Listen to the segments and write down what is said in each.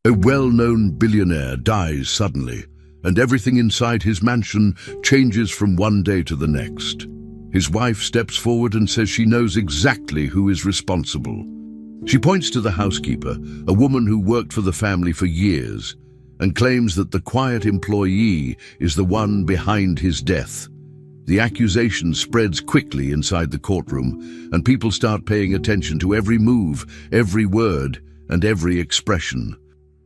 A well-known billionaire dies suddenly, and everything inside his mansion changes from one day to the next. His wife steps forward and says she knows exactly who is responsible. She points to the housekeeper, a woman who worked for the family for years, and claims that the quiet employee is the one behind his death. The accusation spreads quickly inside the courtroom, and people start paying attention to every move, every word, and every expression.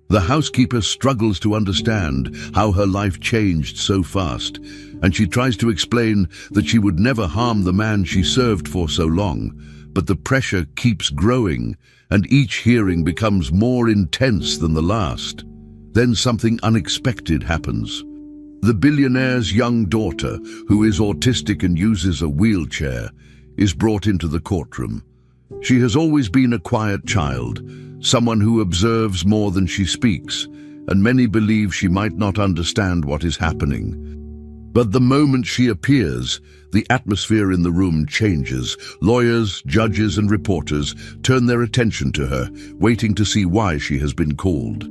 The housekeeper struggles to understand how her life changed so fast, and she tries to explain that she would never harm the man she served for so long. But the pressure keeps growing, and each hearing becomes more intense than the last. Then something unexpected happens. The billionaire's young daughter, who is autistic and uses a wheelchair, is brought into the courtroom. She has always been a quiet child, someone who observes more than she speaks, and many believe she might not understand what is happening. But the moment she appears, the atmosphere in the room changes. Lawyers, judges, and reporters turn their attention to her, waiting to see why she has been called.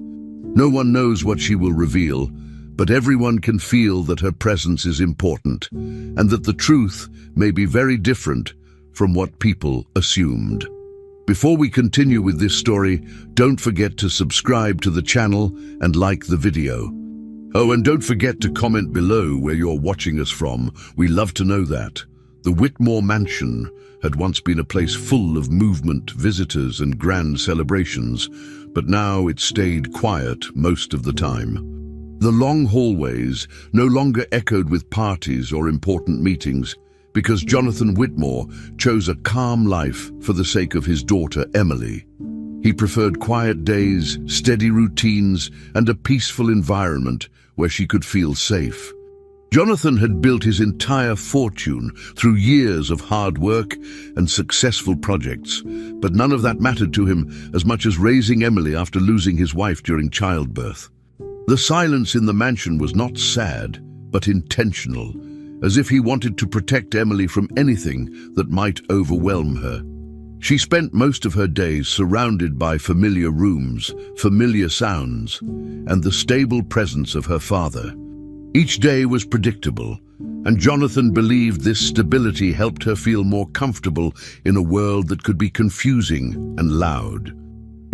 No one knows what she will reveal, but everyone can feel that her presence is important, and that the truth may be very different from what people assumed. Before we continue with this story, don't forget to subscribe to the channel and like the video. Oh, and don't forget to comment below where you're watching us from. We love to know that. The Whitmore Mansion had once been a place full of movement, visitors, and grand celebrations, but now it stayed quiet most of the time. The long hallways no longer echoed with parties or important meetings, because Jonathan Whitmore chose a calm life for the sake of his daughter, Emily. He preferred quiet days, steady routines, and a peaceful environment where she could feel safe. Jonathan had built his entire fortune through years of hard work and successful projects, but none of that mattered to him as much as raising Emily after losing his wife during childbirth. The silence in the mansion was not sad, but intentional, as if he wanted to protect Emily from anything that might overwhelm her. She spent most of her days surrounded by familiar rooms, familiar sounds, and the stable presence of her father. Each day was predictable, and Jonathan believed this stability helped her feel more comfortable in a world that could be confusing and loud.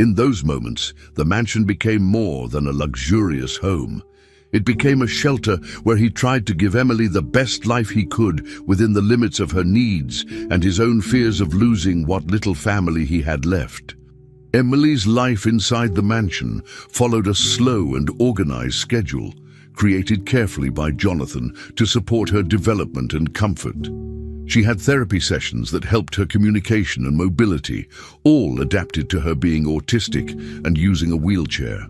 In those moments, the mansion became more than a luxurious home. It became a shelter where he tried to give Emily the best life he could within the limits of her needs and his own fears of losing what little family he had left. Emily's life inside the mansion followed a slow and organized schedule, created carefully by Jonathan to support her development and comfort. She had therapy sessions that helped her communication and mobility, all adapted to her being autistic and using a wheelchair.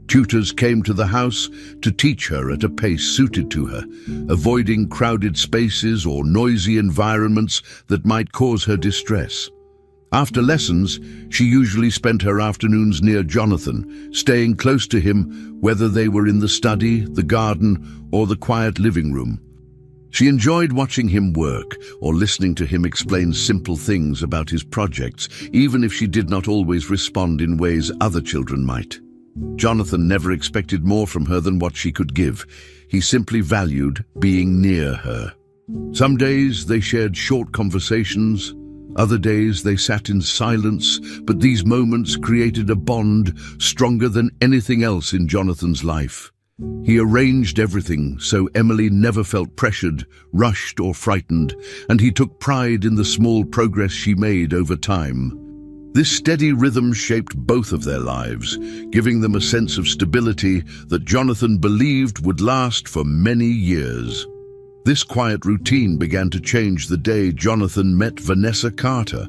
Tutors came to the house to teach her at a pace suited to her, avoiding crowded spaces or noisy environments that might cause her distress. After lessons, she usually spent her afternoons near Jonathan, staying close to him whether they were in the study, the garden, or the quiet living room. She enjoyed watching him work or listening to him explain simple things about his projects, even if she did not always respond in ways other children might. Jonathan never expected more from her than what she could give. He simply valued being near her. Some days they shared short conversations, other days they sat in silence, but these moments created a bond stronger than anything else in Jonathan's life. He arranged everything so Emily never felt pressured, rushed, or frightened, and he took pride in the small progress she made over time. This steady rhythm shaped both of their lives, giving them a sense of stability that Jonathan believed would last for many years. This quiet routine began to change the day Jonathan met Vanessa Carter,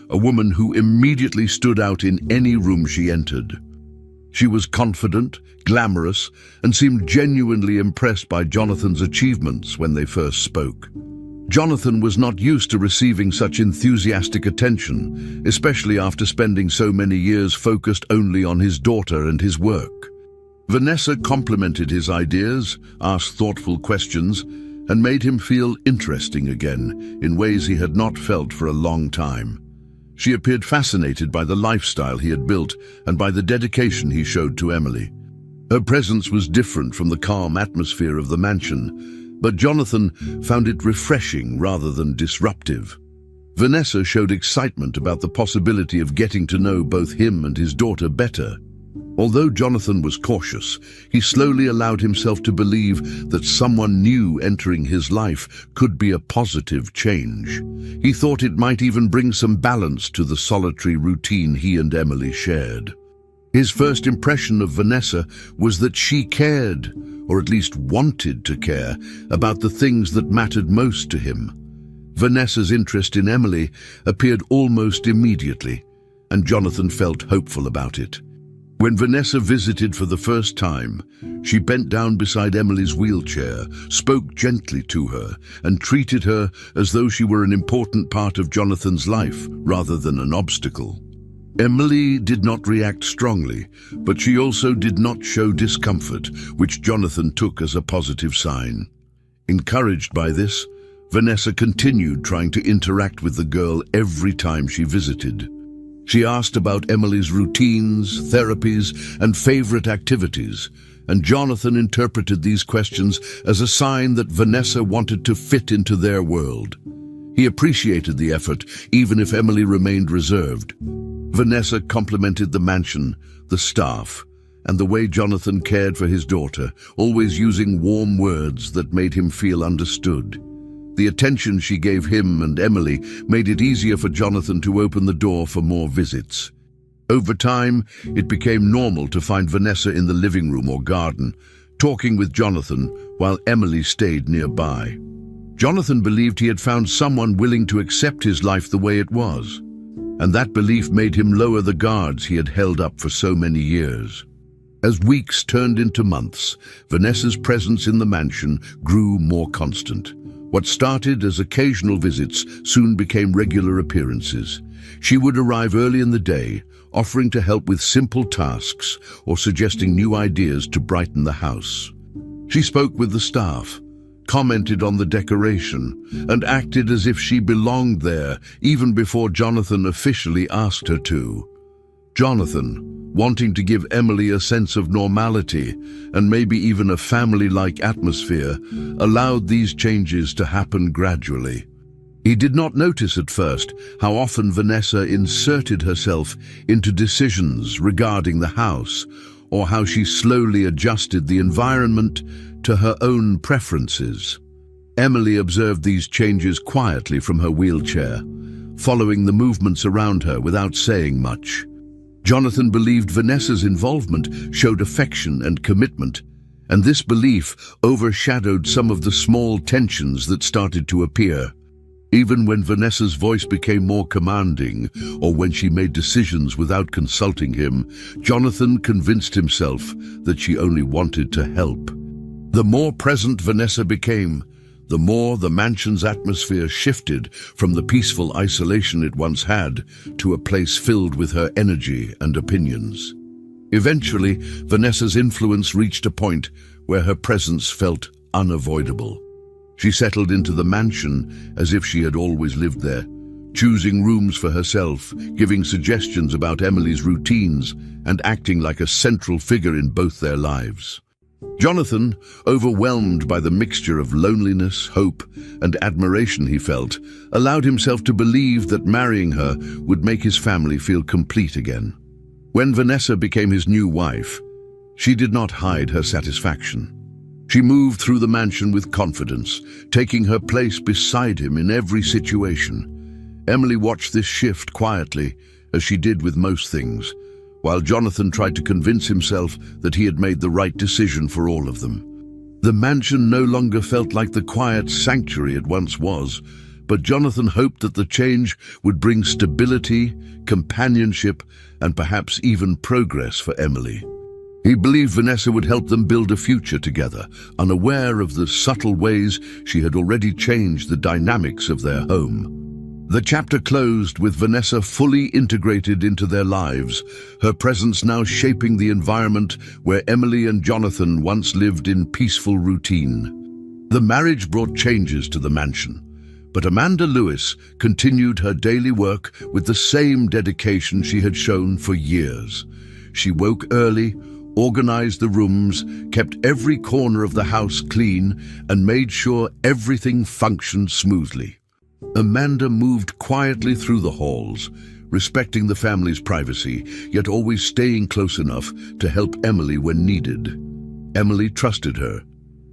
a woman who immediately stood out in any room she entered. She was confident, glamorous, and seemed genuinely impressed by Jonathan's achievements when they first spoke. Jonathan was not used to receiving such enthusiastic attention, especially after spending so many years focused only on his daughter and his work. Vanessa complimented his ideas, asked thoughtful questions, and made him feel interesting again in ways he had not felt for a long time. She appeared fascinated by the lifestyle he had built and by the dedication he showed to Emily. Her presence was different from the calm atmosphere of the mansion, but Jonathan found it refreshing rather than disruptive. Vanessa showed excitement about the possibility of getting to know both him and his daughter better. Although Jonathan was cautious, he slowly allowed himself to believe that someone new entering his life could be a positive change. He thought it might even bring some balance to the solitary routine he and Emily shared. His first impression of Vanessa was that she cared, or at least wanted to care, about the things that mattered most to him. Vanessa's interest in Emily appeared almost immediately, and Jonathan felt hopeful about it. When Vanessa visited for the first time, she bent down beside Emily's wheelchair, spoke gently to her, and treated her as though she were an important part of Jonathan's life rather than an obstacle. Emily did not react strongly, but she also did not show discomfort, which Jonathan took as a positive sign. Encouraged by this, Vanessa continued trying to interact with the girl every time she visited. She asked about Emily's routines, therapies, and favorite activities, and Jonathan interpreted these questions as a sign that Vanessa wanted to fit into their world. He appreciated the effort, even if Emily remained reserved. Vanessa complimented the mansion, the staff, and the way Jonathan cared for his daughter, always using warm words that made him feel understood. The attention she gave him and Emily made it easier for Jonathan to open the door for more visits. Over time, it became normal to find Vanessa in the living room or garden, talking with Jonathan while Emily stayed nearby. Jonathan believed he had found someone willing to accept his life the way it was, and that belief made him lower the guards he had held up for so many years. As weeks turned into months, Vanessa's presence in the mansion grew more constant. What started as occasional visits soon became regular appearances. She would arrive early in the day, offering to help with simple tasks or suggesting new ideas to brighten the house. She spoke with the staff, commented on the decoration, and acted as if she belonged there even before Jonathan officially asked her to. Jonathan, wanting to give Emily a sense of normality and maybe even a family-like atmosphere, allowed these changes to happen gradually. He did not notice at first how often Vanessa inserted herself into decisions regarding the house, or how she slowly adjusted the environment to her own preferences. Emily observed these changes quietly from her wheelchair, following the movements around her without saying much. Jonathan believed Vanessa's involvement showed affection and commitment, and this belief overshadowed some of the small tensions that started to appear. Even when Vanessa's voice became more commanding, or when she made decisions without consulting him, Jonathan convinced himself that she only wanted to help. The more present Vanessa became, the more the mansion's atmosphere shifted from the peaceful isolation it once had to a place filled with her energy and opinions. Eventually, Vanessa's influence reached a point where her presence felt unavoidable. She settled into the mansion as if she had always lived there, choosing rooms for herself, giving suggestions about Emily's routines, and acting like a central figure in both their lives. Jonathan, overwhelmed by the mixture of loneliness, hope, and admiration he felt, allowed himself to believe that marrying her would make his family feel complete again. When Vanessa became his new wife, she did not hide her satisfaction. She moved through the mansion with confidence, taking her place beside him in every situation. Emily watched this shift quietly, as she did with most things, while Jonathan tried to convince himself that he had made the right decision for all of them. The mansion no longer felt like the quiet sanctuary it once was, but Jonathan hoped that the change would bring stability, companionship, and perhaps even progress for Emily. He believed Vanessa would help them build a future together, unaware of the subtle ways she had already changed the dynamics of their home. The chapter closed with Vanessa fully integrated into their lives, her presence now shaping the environment where Emily and Jonathan once lived in peaceful routine. The marriage brought changes to the mansion, But Amanda Lewis continued her daily work with the same dedication she had shown for years. She woke early, organized the rooms, kept every corner of the house clean, and made sure everything functioned smoothly. Amanda moved quietly through the halls, respecting the family's privacy, yet always staying close enough to help Emily when needed. Emily trusted her,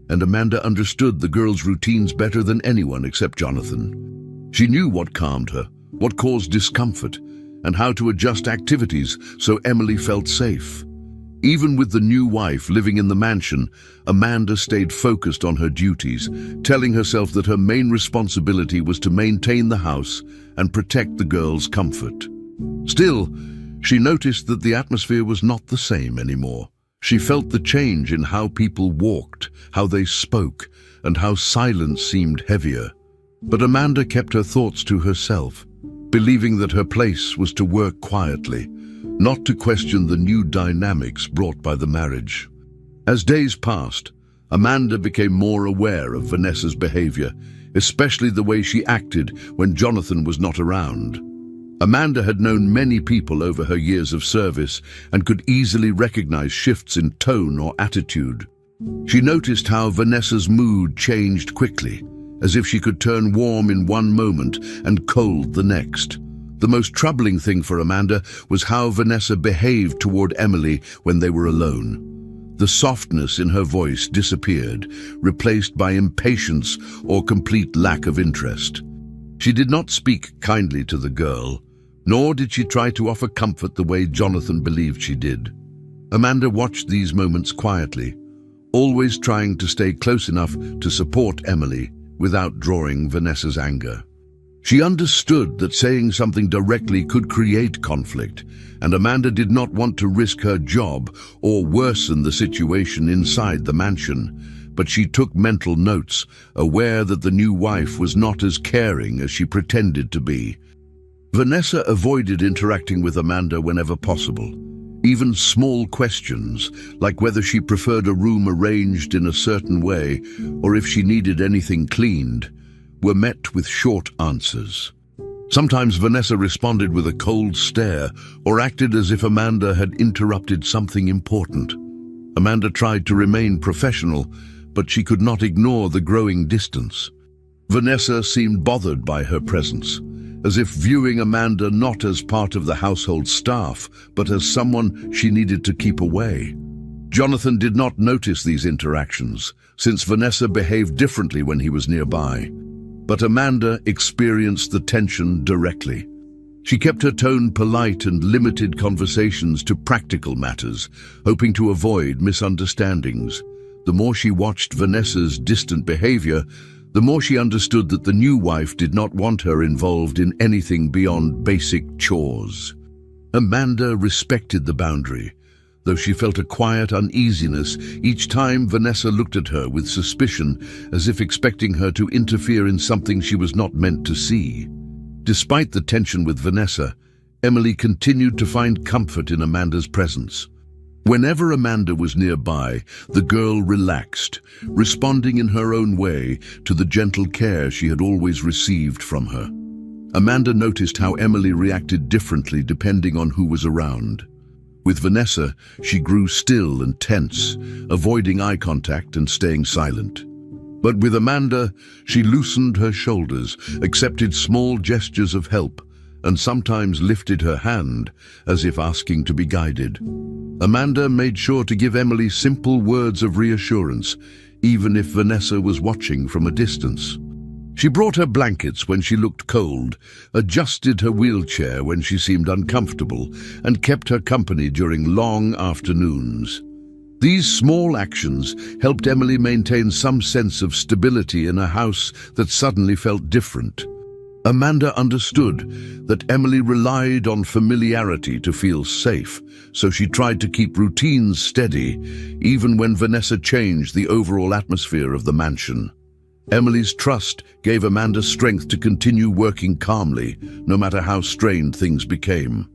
and Amanda understood the girl's routines better than anyone except Jonathan. She knew what calmed her, what caused discomfort, and how to adjust activities so Emily felt safe. Even with the new wife living in the mansion, Amanda stayed focused on her duties, telling herself that her main responsibility was to maintain the house and protect the girl's comfort. Still, she noticed that the atmosphere was not the same anymore. She felt the change in how people walked, how they spoke, and how silence seemed heavier. But Amanda kept her thoughts to herself, believing that her place was to work quietly, not to question the new dynamics brought by the marriage. As days passed, Amanda became more aware of Vanessa's behavior, especially the way she acted when Jonathan was not around. Amanda had known many people over her years of service and could easily recognize shifts in tone or attitude. She noticed how Vanessa's mood changed quickly, as if she could turn warm in one moment and cold the next. The most troubling thing for Amanda was how Vanessa behaved toward Emily when they were alone. The softness in her voice disappeared, replaced by impatience or complete lack of interest. She did not speak kindly to the girl, nor did she try to offer comfort the way Jonathan believed she did. Amanda watched these moments quietly, always trying to stay close enough to support Emily without drawing Vanessa's anger. She understood that saying something directly could create conflict, and Amanda did not want to risk her job or worsen the situation inside the mansion. But she took mental notes, aware that the new wife was not as caring as she pretended to be. Vanessa avoided interacting with Amanda whenever possible. Even small questions, like whether she preferred a room arranged in a certain way or if she needed anything cleaned, were met with short answers. Sometimes Vanessa responded with a cold stare or acted as if Amanda had interrupted something important. Amanda tried to remain professional, but she could not ignore the growing distance. Vanessa seemed bothered by her presence, as if viewing Amanda not as part of the household staff, but as someone she needed to keep away. Jonathan did not notice these interactions, since Vanessa behaved differently when he was nearby. But Amanda experienced the tension directly. She kept her tone polite and limited conversations to practical matters, hoping to avoid misunderstandings. The more she watched Vanessa's distant behavior, the more she understood that the new wife did not want her involved in anything beyond basic chores. Amanda respected the boundary, though she felt a quiet uneasiness each time Vanessa looked at her with suspicion, as if expecting her to interfere in something she was not meant to see. Despite the tension with Vanessa, Emily continued to find comfort in Amanda's presence. Whenever Amanda was nearby, the girl relaxed, responding in her own way to the gentle care she had always received from her. Amanda noticed how Emily reacted differently depending on who was around. With Vanessa, she grew still and tense, avoiding eye contact and staying silent. But with Amanda, she loosened her shoulders, accepted small gestures of help, and sometimes lifted her hand, as if asking to be guided. Amanda made sure to give Emily simple words of reassurance, even if Vanessa was watching from a distance. She brought her blankets when she looked cold, adjusted her wheelchair when she seemed uncomfortable, and kept her company during long afternoons. These small actions helped Emily maintain some sense of stability in a house that suddenly felt different. Amanda understood that Emily relied on familiarity to feel safe, so she tried to keep routines steady, even when Vanessa changed the overall atmosphere of the mansion. Emily's trust gave Amanda strength to continue working calmly, no matter how strained things became.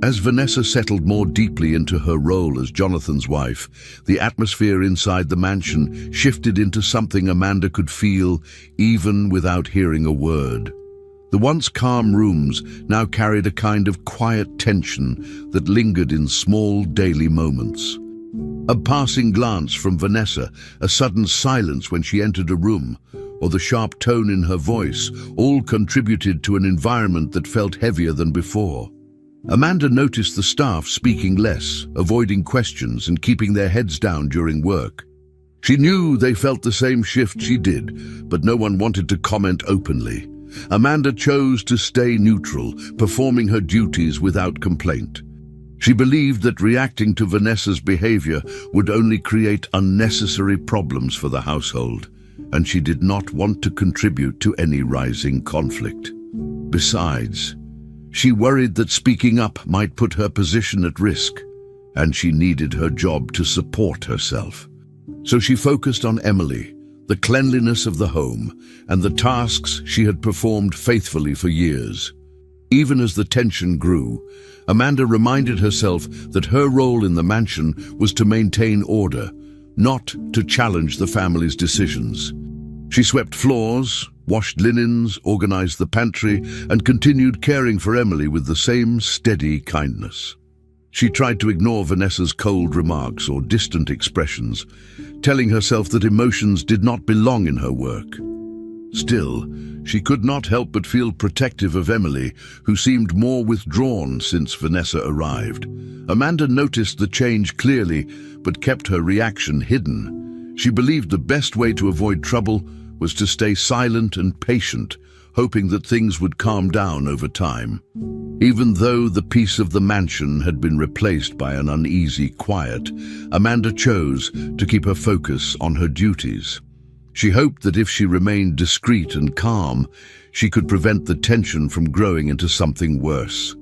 As Vanessa settled more deeply into her role as Jonathan's wife, the atmosphere inside the mansion shifted into something Amanda could feel even without hearing a word. The once calm rooms now carried a kind of quiet tension that lingered in small daily moments. A passing glance from Vanessa, a sudden silence when she entered a room, or the sharp tone in her voice all contributed to an environment that felt heavier than before. Amanda noticed the staff speaking less, avoiding questions and keeping their heads down during work. She knew they felt the same shift she did, but no one wanted to comment openly. Amanda chose to stay neutral, performing her duties without complaint. She believed that reacting to Vanessa's behavior would only create unnecessary problems for the household, and she did not want to contribute to any rising conflict. Besides, she worried that speaking up might put her position at risk, and she needed her job to support herself. So she focused on Emily, the cleanliness of the home, and the tasks she had performed faithfully for years. Even as the tension grew, Amanda reminded herself that her role in the mansion was to maintain order, not to challenge the family's decisions. She swept floors, washed linens, organized the pantry, and continued caring for Emily with the same steady kindness. She tried to ignore Vanessa's cold remarks or distant expressions, telling herself that emotions did not belong in her work. Still, she could not help but feel protective of Emily, who seemed more withdrawn since Vanessa arrived. Amanda noticed the change clearly, but kept her reaction hidden. She believed the best way to avoid trouble was to stay silent and patient, hoping that things would calm down over time. Even though the peace of the mansion had been replaced by an uneasy quiet, Amanda chose to keep her focus on her duties. She hoped that if she remained discreet and calm, she could prevent the tension from growing into something worse.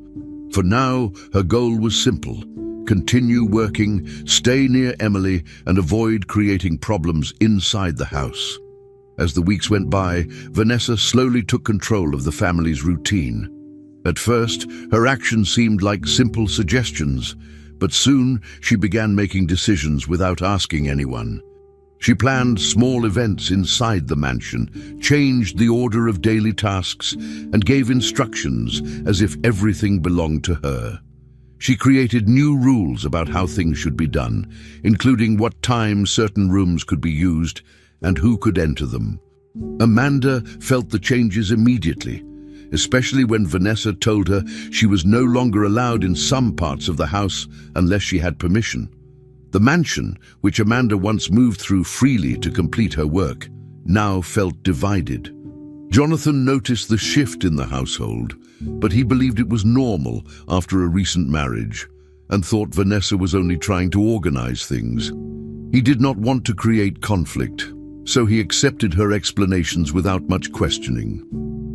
For now, her goal was simple: continue working, stay near Emily, and avoid creating problems inside the house. As the weeks went by, Vanessa slowly took control of the family's routine. At first, her actions seemed like simple suggestions, but soon she began making decisions without asking anyone. She planned small events inside the mansion, changed the order of daily tasks, and gave instructions as if everything belonged to her. She created new rules about how things should be done, including what time certain rooms could be used and who could enter them. Amanda felt the changes immediately, especially when Vanessa told her she was no longer allowed in some parts of the house unless she had permission. The mansion, which Amanda once moved through freely to complete her work, now felt divided. Jonathan noticed the shift in the household, but he believed it was normal after a recent marriage, and thought Vanessa was only trying to organize things. He did not want to create conflict, so he accepted her explanations without much questioning.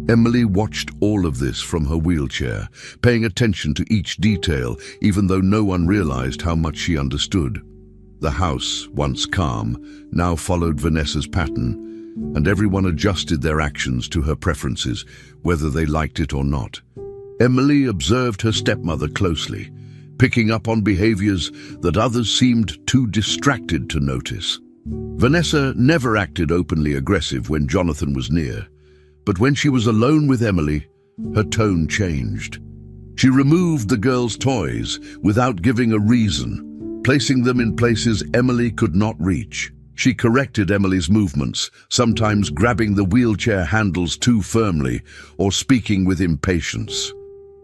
Emily watched all of this from her wheelchair, paying attention to each detail, even though no one realized how much she understood. The house, once calm, now followed Vanessa's pattern, and everyone adjusted their actions to her preferences, whether they liked it or not. Emily observed her stepmother closely, picking up on behaviors that others seemed too distracted to notice. Vanessa never acted openly aggressive when Jonathan was near, but when she was alone with Emily, her tone changed. She removed the girls' toys without giving a reason, placing them in places Emily could not reach. She corrected Emily's movements, sometimes grabbing the wheelchair handles too firmly or speaking with impatience.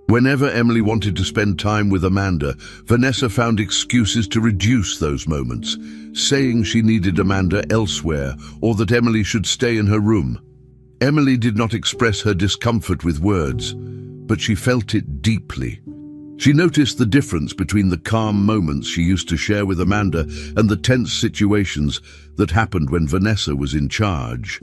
Whenever Emily wanted to spend time with Amanda, Vanessa found excuses to reduce those moments, saying she needed Amanda elsewhere or that Emily should stay in her room. Emily did not express her discomfort with words, but she felt it deeply. She noticed the difference between the calm moments she used to share with Amanda and the tense situations that happened when Vanessa was in charge.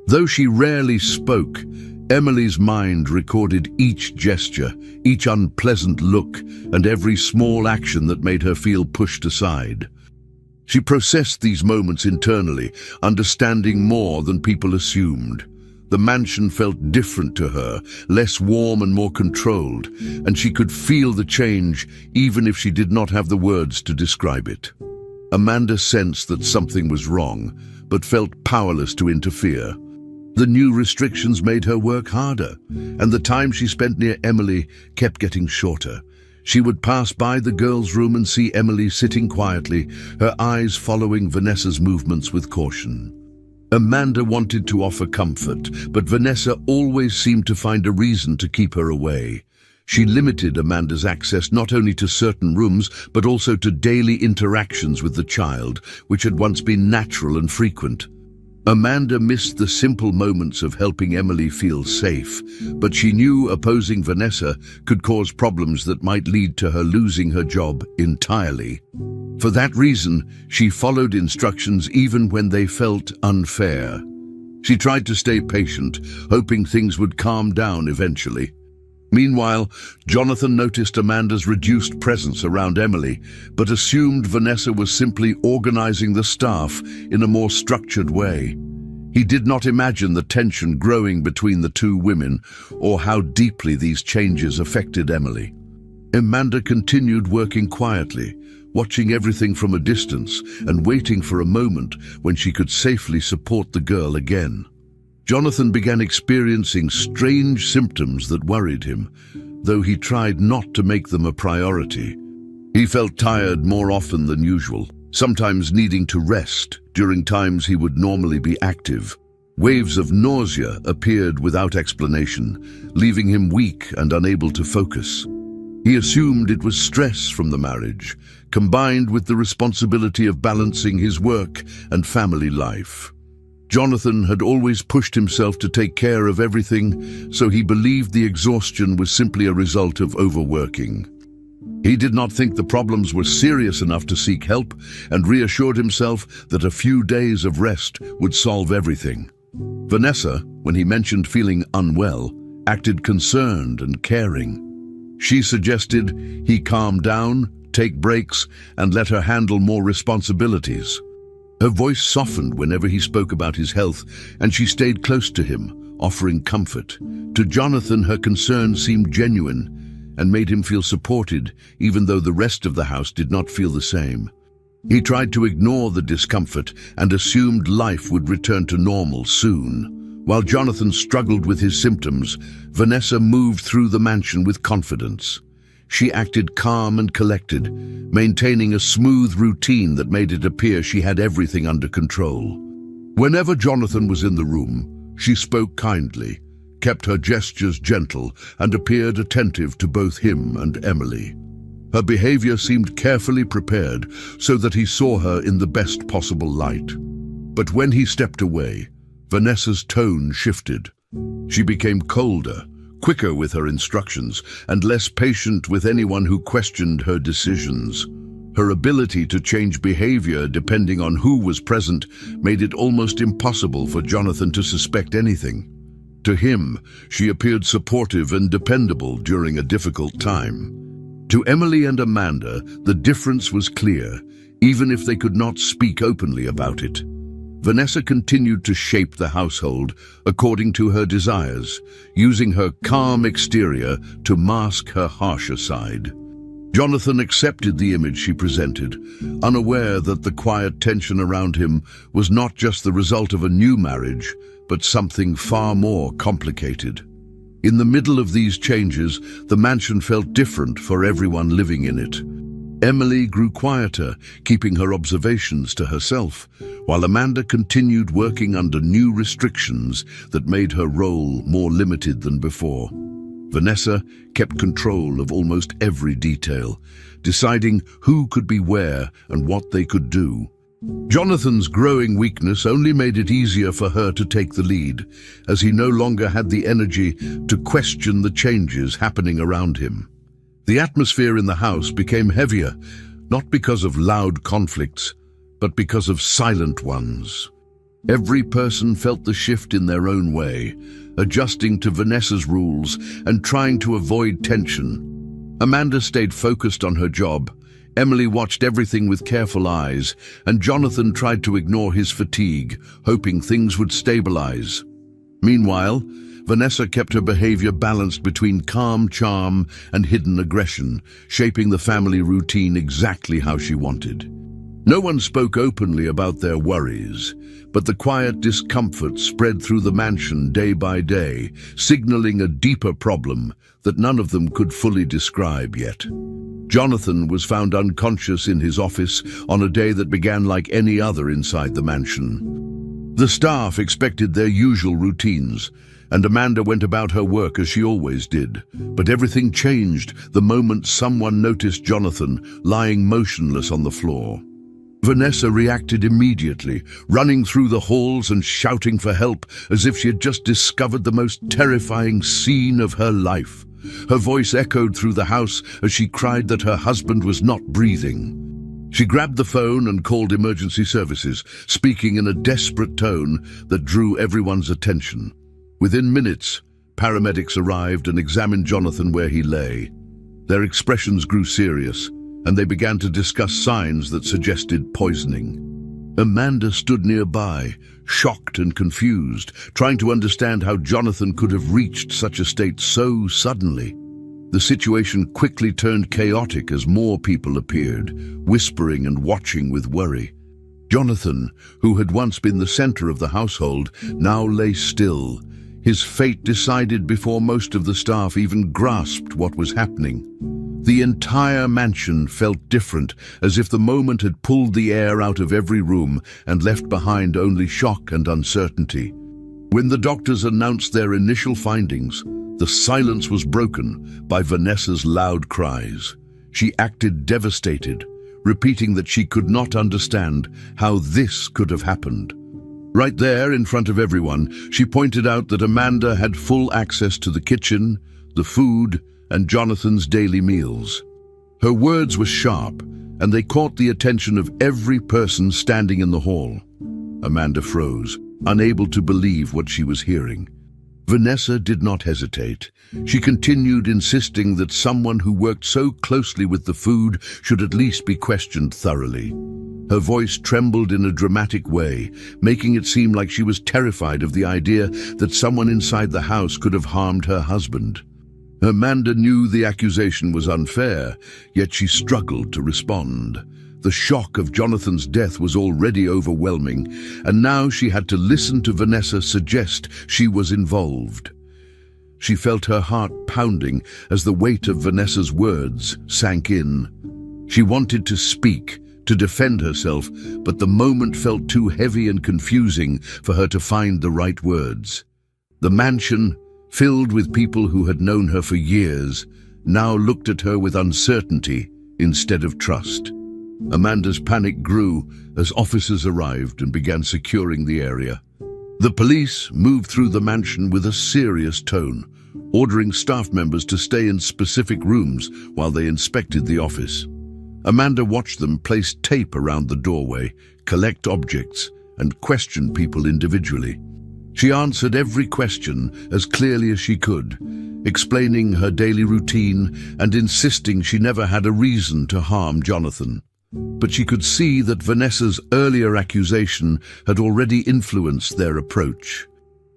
Though she rarely spoke, Emily's mind recorded each gesture, each unpleasant look, and every small action that made her feel pushed aside. She processed these moments internally, understanding more than people assumed. The mansion felt different to her, less warm and more controlled, and she could feel the change even if she did not have the words to describe it. Amanda sensed that something was wrong, but felt powerless to interfere. The new restrictions made her work harder, and the time she spent near Emily kept getting shorter. She would pass by the girls' room and see Emily sitting quietly, her eyes following Vanessa's movements with caution. Amanda wanted to offer comfort, but Vanessa always seemed to find a reason to keep her away. She limited Amanda's access not only to certain rooms, but also to daily interactions with the child, which had once been natural and frequent. Amanda missed the simple moments of helping Emily feel safe, but she knew opposing Vanessa could cause problems that might lead to her losing her job entirely. For that reason, she followed instructions even when they felt unfair. She tried to stay patient, hoping things would calm down eventually. Meanwhile, Jonathan noticed Amanda's reduced presence around Emily, but assumed Vanessa was simply organizing the staff in a more structured way. He did not imagine the tension growing between the two women or how deeply these changes affected Emily. Amanda continued working quietly, watching everything from a distance and waiting for a moment when she could safely support the girl again. Jonathan began experiencing strange symptoms that worried him, though he tried not to make them a priority. He felt tired more often than usual, sometimes needing to rest during times he would normally be active. Waves of nausea appeared without explanation, leaving him weak and unable to focus. He assumed it was stress from the marriage, combined with the responsibility of balancing his work and family life. Jonathan had always pushed himself to take care of everything, so he believed the exhaustion was simply a result of overworking. He did not think the problems were serious enough to seek help and reassured himself that a few days of rest would solve everything. Vanessa, when he mentioned feeling unwell, acted concerned and caring. She suggested he calm down, take breaks, and let her handle more responsibilities. Her voice softened whenever he spoke about his health, and she stayed close to him, offering comfort. To Jonathan, her concern seemed genuine and made him feel supported, even though the rest of the house did not feel the same. He tried to ignore the discomfort and assumed life would return to normal soon. While Jonathan struggled with his symptoms, Vanessa moved through the mansion with confidence. She acted calm and collected, maintaining a smooth routine that made it appear she had everything under control. Whenever Jonathan was in the room, she spoke kindly, kept her gestures gentle, and appeared attentive to both him and Emily. Her behavior seemed carefully prepared so that he saw her in the best possible light. But when he stepped away, Vanessa's tone shifted. She became colder, quicker with her instructions, and less patient with anyone who questioned her decisions. Her ability to change behavior depending on who was present made it almost impossible for Jonathan to suspect anything. To him, she appeared supportive and dependable during a difficult time. To Emily and Amanda, the difference was clear, even if they could not speak openly about it. Vanessa continued to shape the household according to her desires, using her calm exterior to mask her harsher side. Jonathan accepted the image she presented, unaware that the quiet tension around him was not just the result of a new marriage, but something far more complicated. In the middle of these changes, the mansion felt different for everyone living in it. Emily grew quieter, keeping her observations to herself, while Amanda continued working under new restrictions that made her role more limited than before. Vanessa kept control of almost every detail, deciding who could be where and what they could do. Jonathan's growing weakness only made it easier for her to take the lead, as he no longer had the energy to question the changes happening around him. The atmosphere in the house became heavier, not because of loud conflicts, but because of silent ones. Every person felt the shift in their own way, adjusting to Vanessa's rules and trying to avoid tension. Amanda stayed focused on her job, Emily watched everything with careful eyes, and Jonathan tried to ignore his fatigue, hoping things would stabilize. Meanwhile, Vanessa kept her behavior balanced between calm charm and hidden aggression, shaping the family routine exactly how she wanted. No one spoke openly about their worries, but the quiet discomfort spread through the mansion day by day, signaling a deeper problem that none of them could fully describe yet. Jonathan was found unconscious in his office on a day that began like any other inside the mansion. The staff expected their usual routines, and Amanda went about her work as she always did. But everything changed the moment someone noticed Jonathan lying motionless on the floor. Vanessa reacted immediately, running through the halls and shouting for help as if she had just discovered the most terrifying scene of her life. Her voice echoed through the house as she cried that her husband was not breathing. She grabbed the phone and called emergency services, speaking in a desperate tone that drew everyone's attention. Within minutes, paramedics arrived and examined Jonathan where he lay. Their expressions grew serious, and they began to discuss signs that suggested poisoning. Amanda stood nearby, shocked and confused, trying to understand how Jonathan could have reached such a state so suddenly. The situation quickly turned chaotic as more people appeared, whispering and watching with worry. Jonathan, who had once been the center of the household, now lay still, his fate decided before most of the staff even grasped what was happening. The entire mansion felt different, as if the moment had pulled the air out of every room and left behind only shock and uncertainty. When the doctors announced their initial findings, the silence was broken by Vanessa's loud cries. She acted devastated, repeating that she could not understand how this could have happened. Right there, in front of everyone, she pointed out that Amanda had full access to the kitchen, the food, and Jonathan's daily meals. Her words were sharp, and they caught the attention of every person standing in the hall. Amanda froze, unable to believe what she was hearing. Vanessa did not hesitate. She continued insisting that someone who worked so closely with the food should at least be questioned thoroughly. Her voice trembled in a dramatic way, making it seem like she was terrified of the idea that someone inside the house could have harmed her husband. Amanda knew the accusation was unfair, yet she struggled to respond. The shock of Jonathan's death was already overwhelming, and now she had to listen to Vanessa suggest she was involved. She felt her heart pounding as the weight of Vanessa's words sank in. She wanted to speak, to defend herself, but the moment felt too heavy and confusing for her to find the right words. The mansion, filled with people who had known her for years, now looked at her with uncertainty instead of trust. Amanda's panic grew as officers arrived and began securing the area. The police moved through the mansion with a serious tone, ordering staff members to stay in specific rooms while they inspected the office. Amanda watched them place tape around the doorway, collect objects, and question people individually. She answered every question as clearly as she could, explaining her daily routine and insisting she never had a reason to harm Jonathan. But she could see that Vanessa's earlier accusation had already influenced their approach.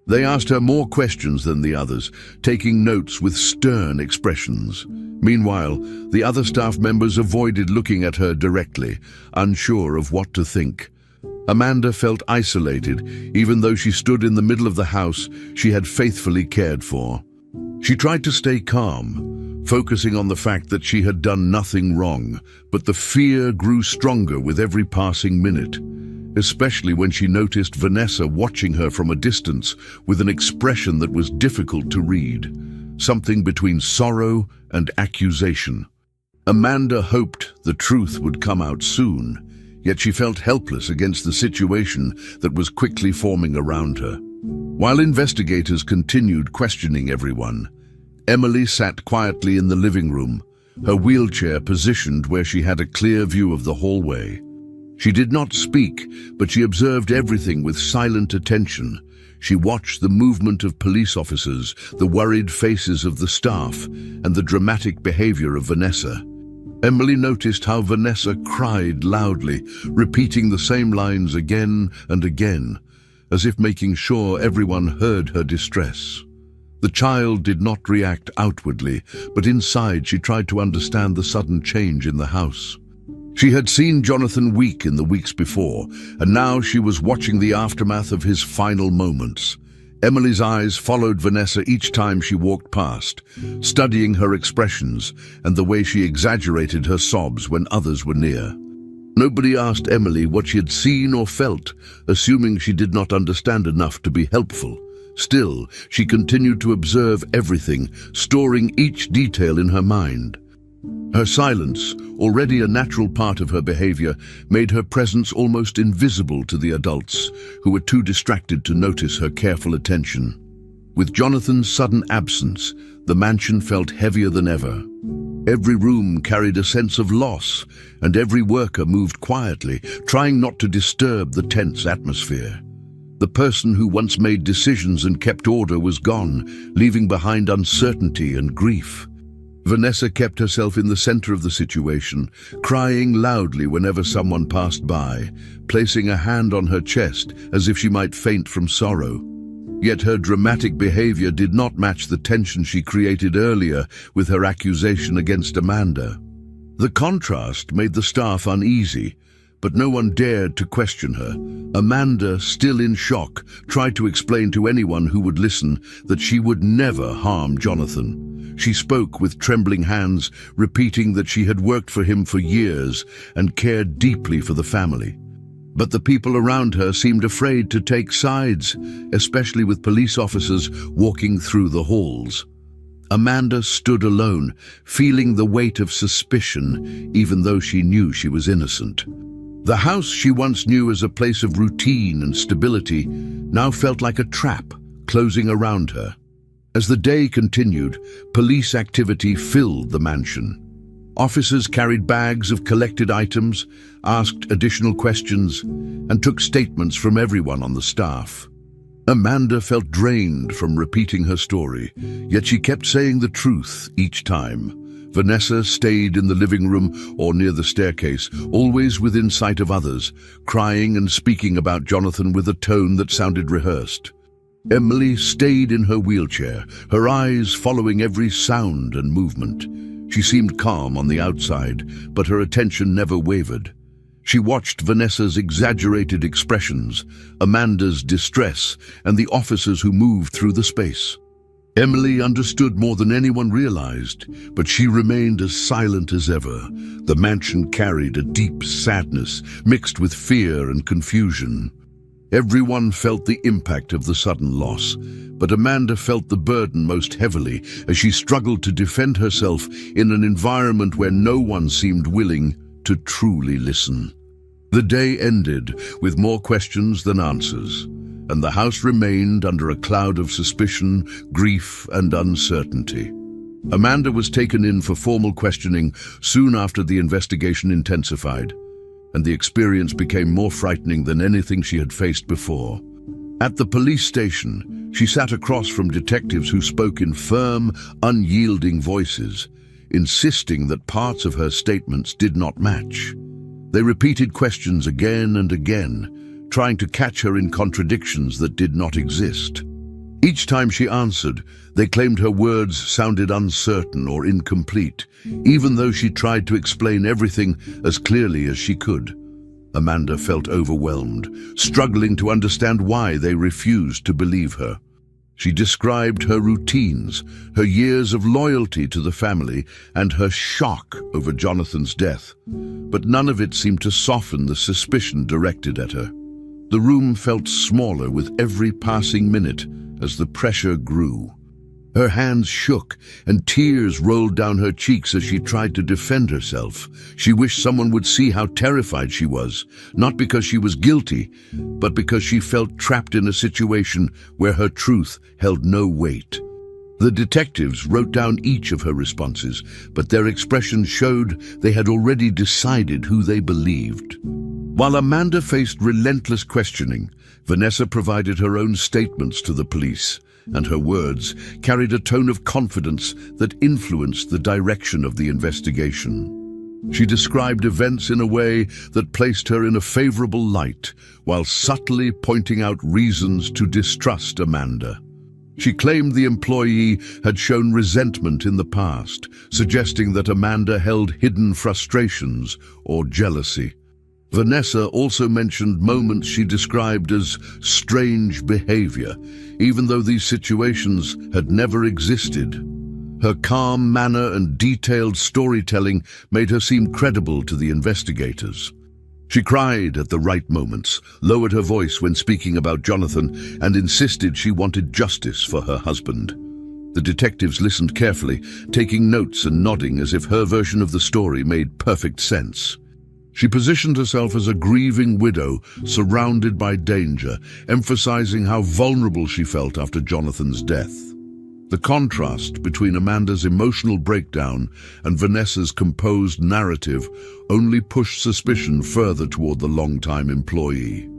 They asked her more questions than the others, taking notes with stern expressions. Meanwhile, the other staff members avoided looking at her directly, unsure of what to think. Amanda felt isolated, even though she stood in the middle of the house she had faithfully cared for. She tried to stay calm, focusing on the fact that she had done nothing wrong, but the fear grew stronger with every passing minute, especially when she noticed Vanessa watching her from a distance with an expression that was difficult to read, something between sorrow and accusation. Amanda hoped the truth would come out soon, yet she felt helpless against the situation that was quickly forming around her. While investigators continued questioning everyone, Emily sat quietly in the living room, her wheelchair positioned where she had a clear view of the hallway. She did not speak, but she observed everything with silent attention. She watched the movement of police officers, the worried faces of the staff, and the dramatic behavior of Vanessa. Emily noticed how Vanessa cried loudly, repeating the same lines again and again. as if making sure everyone heard her distress. The child did not react outwardly, but inside she tried to understand the sudden change in the house. She had seen Jonathan weak in the weeks before, and now she was watching the aftermath of his final moments. Emily's eyes followed Vanessa each time she walked past, studying her expressions and the way she exaggerated her sobs when others were near. Nobody asked Emily what she had seen or felt, assuming she did not understand enough to be helpful. Still, she continued to observe everything, storing each detail in her mind. Her silence, already a natural part of her behavior, made her presence almost invisible to the adults, who were too distracted to notice her careful attention. With Jonathan's sudden absence, the mansion felt heavier than ever. Every room carried a sense of loss, and every worker moved quietly, trying not to disturb the tense atmosphere. The person who once made decisions and kept order was gone, leaving behind uncertainty and grief. Vanessa kept herself in the center of the situation, crying loudly whenever someone passed by, placing a hand on her chest as if she might faint from sorrow. Yet her dramatic behavior did not match the tension she created earlier with her accusation against Amanda. The contrast made the staff uneasy, but no one dared to question her. Amanda, still in shock, tried to explain to anyone who would listen that she would never harm Jonathan. She spoke with trembling hands, repeating that she had worked for him for years and cared deeply for the family. But the people around her seemed afraid to take sides, especially with police officers walking through the halls. Amanda stood alone, feeling the weight of suspicion, even though she knew she was innocent. The house she once knew as a place of routine and stability now felt like a trap closing around her. As the day continued, police activity filled the mansion. Officers carried bags of collected items, asked additional questions, and took statements from everyone on the staff. Amanda felt drained from repeating her story, yet she kept saying the truth each time. Vanessa stayed in the living room or near the staircase, always within sight of others, crying and speaking about Jonathan with a tone that sounded rehearsed. Emily stayed in her wheelchair, her eyes following every sound and movement. She seemed calm on the outside, but her attention never wavered. She watched Vanessa's exaggerated expressions, Amanda's distress, and the officers who moved through the space. Emily understood more than anyone realized, but she remained as silent as ever. The mansion carried a deep sadness, mixed with fear and confusion. Everyone felt the impact of the sudden loss, but Amanda felt the burden most heavily as she struggled to defend herself in an environment where no one seemed willing to truly listen. The day ended with more questions than answers, and the house remained under a cloud of suspicion, grief, and uncertainty. Amanda was taken in for formal questioning soon after the investigation intensified, and the experience became more frightening than anything she had faced before. At the police station, she sat across from detectives who spoke in firm, unyielding voices, insisting that parts of her statements did not match. They repeated questions again and again, trying to catch her in contradictions that did not exist. Each time she answered, they claimed her words sounded uncertain or incomplete, even though she tried to explain everything as clearly as she could. Amanda felt overwhelmed, struggling to understand why they refused to believe her. She described her routines, her years of loyalty to the family, and her shock over Jonathan's death, but none of it seemed to soften the suspicion directed at her. The room felt smaller with every passing minute as the pressure grew. Her hands shook and tears rolled down her cheeks as she tried to defend herself. She wished someone would see how terrified she was, not because she was guilty, but because she felt trapped in a situation where her truth held no weight. The detectives wrote down each of her responses, but their expressions showed they had already decided who they believed. While Amanda faced relentless questioning, Vanessa provided her own statements to the police, and her words carried a tone of confidence that influenced the direction of the investigation. She described events in a way that placed her in a favorable light, while subtly pointing out reasons to distrust Amanda. She claimed the employee had shown resentment in the past, suggesting that Amanda held hidden frustrations or jealousy. Vanessa also mentioned moments she described as strange behavior, even though these situations had never existed. Her calm manner and detailed storytelling made her seem credible to the investigators. She cried at the right moments, lowered her voice when speaking about Jonathan, and insisted she wanted justice for her husband. The detectives listened carefully, taking notes and nodding as if her version of the story made perfect sense. She positioned herself as a grieving widow surrounded by danger, emphasizing how vulnerable she felt after Jonathan's death. The contrast between Amanda's emotional breakdown and Vanessa's composed narrative only pushed suspicion further toward the longtime employee.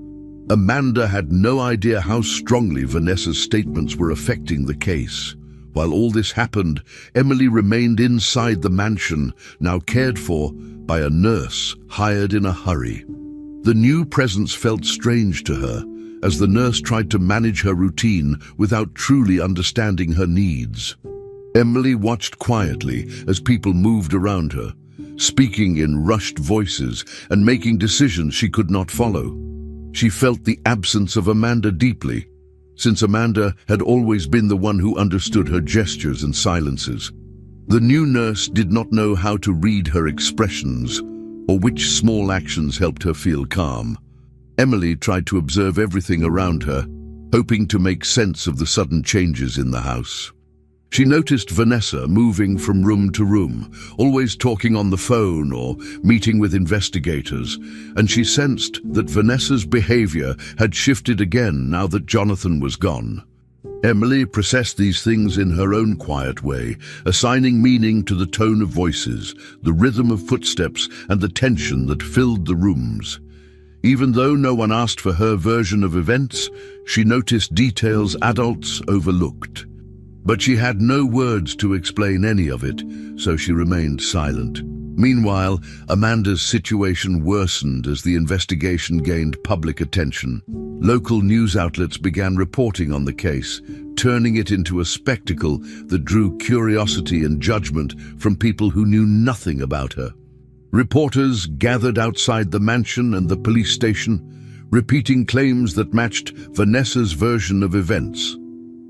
Amanda had no idea how strongly Vanessa's statements were affecting the case. While all this happened, Emily remained inside the mansion, now cared for by a nurse hired in a hurry. The new presence felt strange to her, as the nurse tried to manage her routine without truly understanding her needs. Emily watched quietly as people moved around her, speaking in rushed voices and making decisions she could not follow. She felt the absence of Amanda deeply, since Amanda had always been the one who understood her gestures and silences. The new nurse did not know how to read her expressions or which small actions helped her feel calm. Emily tried to observe everything around her, hoping to make sense of the sudden changes in the house. She noticed Vanessa moving from room to room, always talking on the phone or meeting with investigators, and she sensed that Vanessa's behavior had shifted again now that Jonathan was gone. Emily processed these things in her own quiet way, assigning meaning to the tone of voices, the rhythm of footsteps, and the tension that filled the rooms. Even though no one asked for her version of events, she noticed details adults overlooked. But she had no words to explain any of it, so she remained silent. Meanwhile, Amanda's situation worsened as the investigation gained public attention. Local news outlets began reporting on the case, turning it into a spectacle that drew curiosity and judgment from people who knew nothing about her. Reporters gathered outside the mansion and the police station, repeating claims that matched Vanessa's version of events.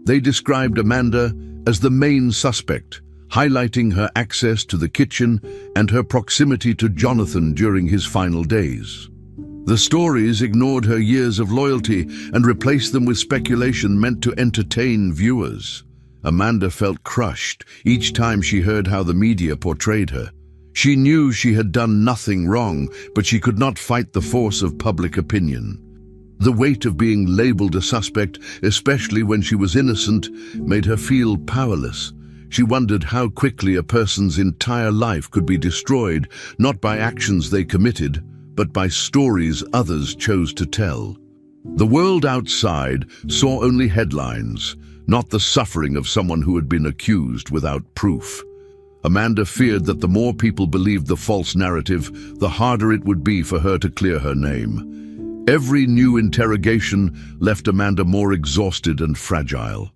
They described Amanda as the main suspect, highlighting her access to the kitchen and her proximity to Jonathan during his final days. The stories ignored her years of loyalty and replaced them with speculation meant to entertain viewers. Amanda felt crushed each time she heard how the media portrayed her. She knew she had done nothing wrong, but she could not fight the force of public opinion. The weight of being labeled a suspect, especially when she was innocent, made her feel powerless. She wondered how quickly a person's entire life could be destroyed, not by actions they committed, but by stories others chose to tell. The world outside saw only headlines, not the suffering of someone who had been accused without proof. Amanda feared that the more people believed the false narrative, the harder it would be for her to clear her name. Every new interrogation left Amanda more exhausted and fragile.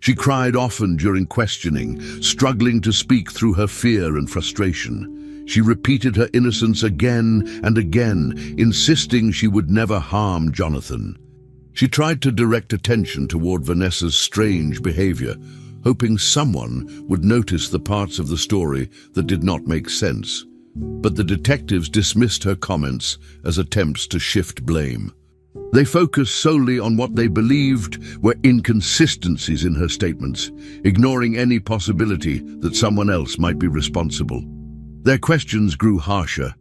She cried often during questioning, struggling to speak through her fear and frustration. She repeated her innocence again and again, insisting she would never harm Jonathan. She tried to direct attention toward Vanessa's strange behavior, hoping someone would notice the parts of the story that did not make sense. But the detectives dismissed her comments as attempts to shift blame. They focused solely on what they believed were inconsistencies in her statements, ignoring any possibility that someone else might be responsible. Their questions grew harsher,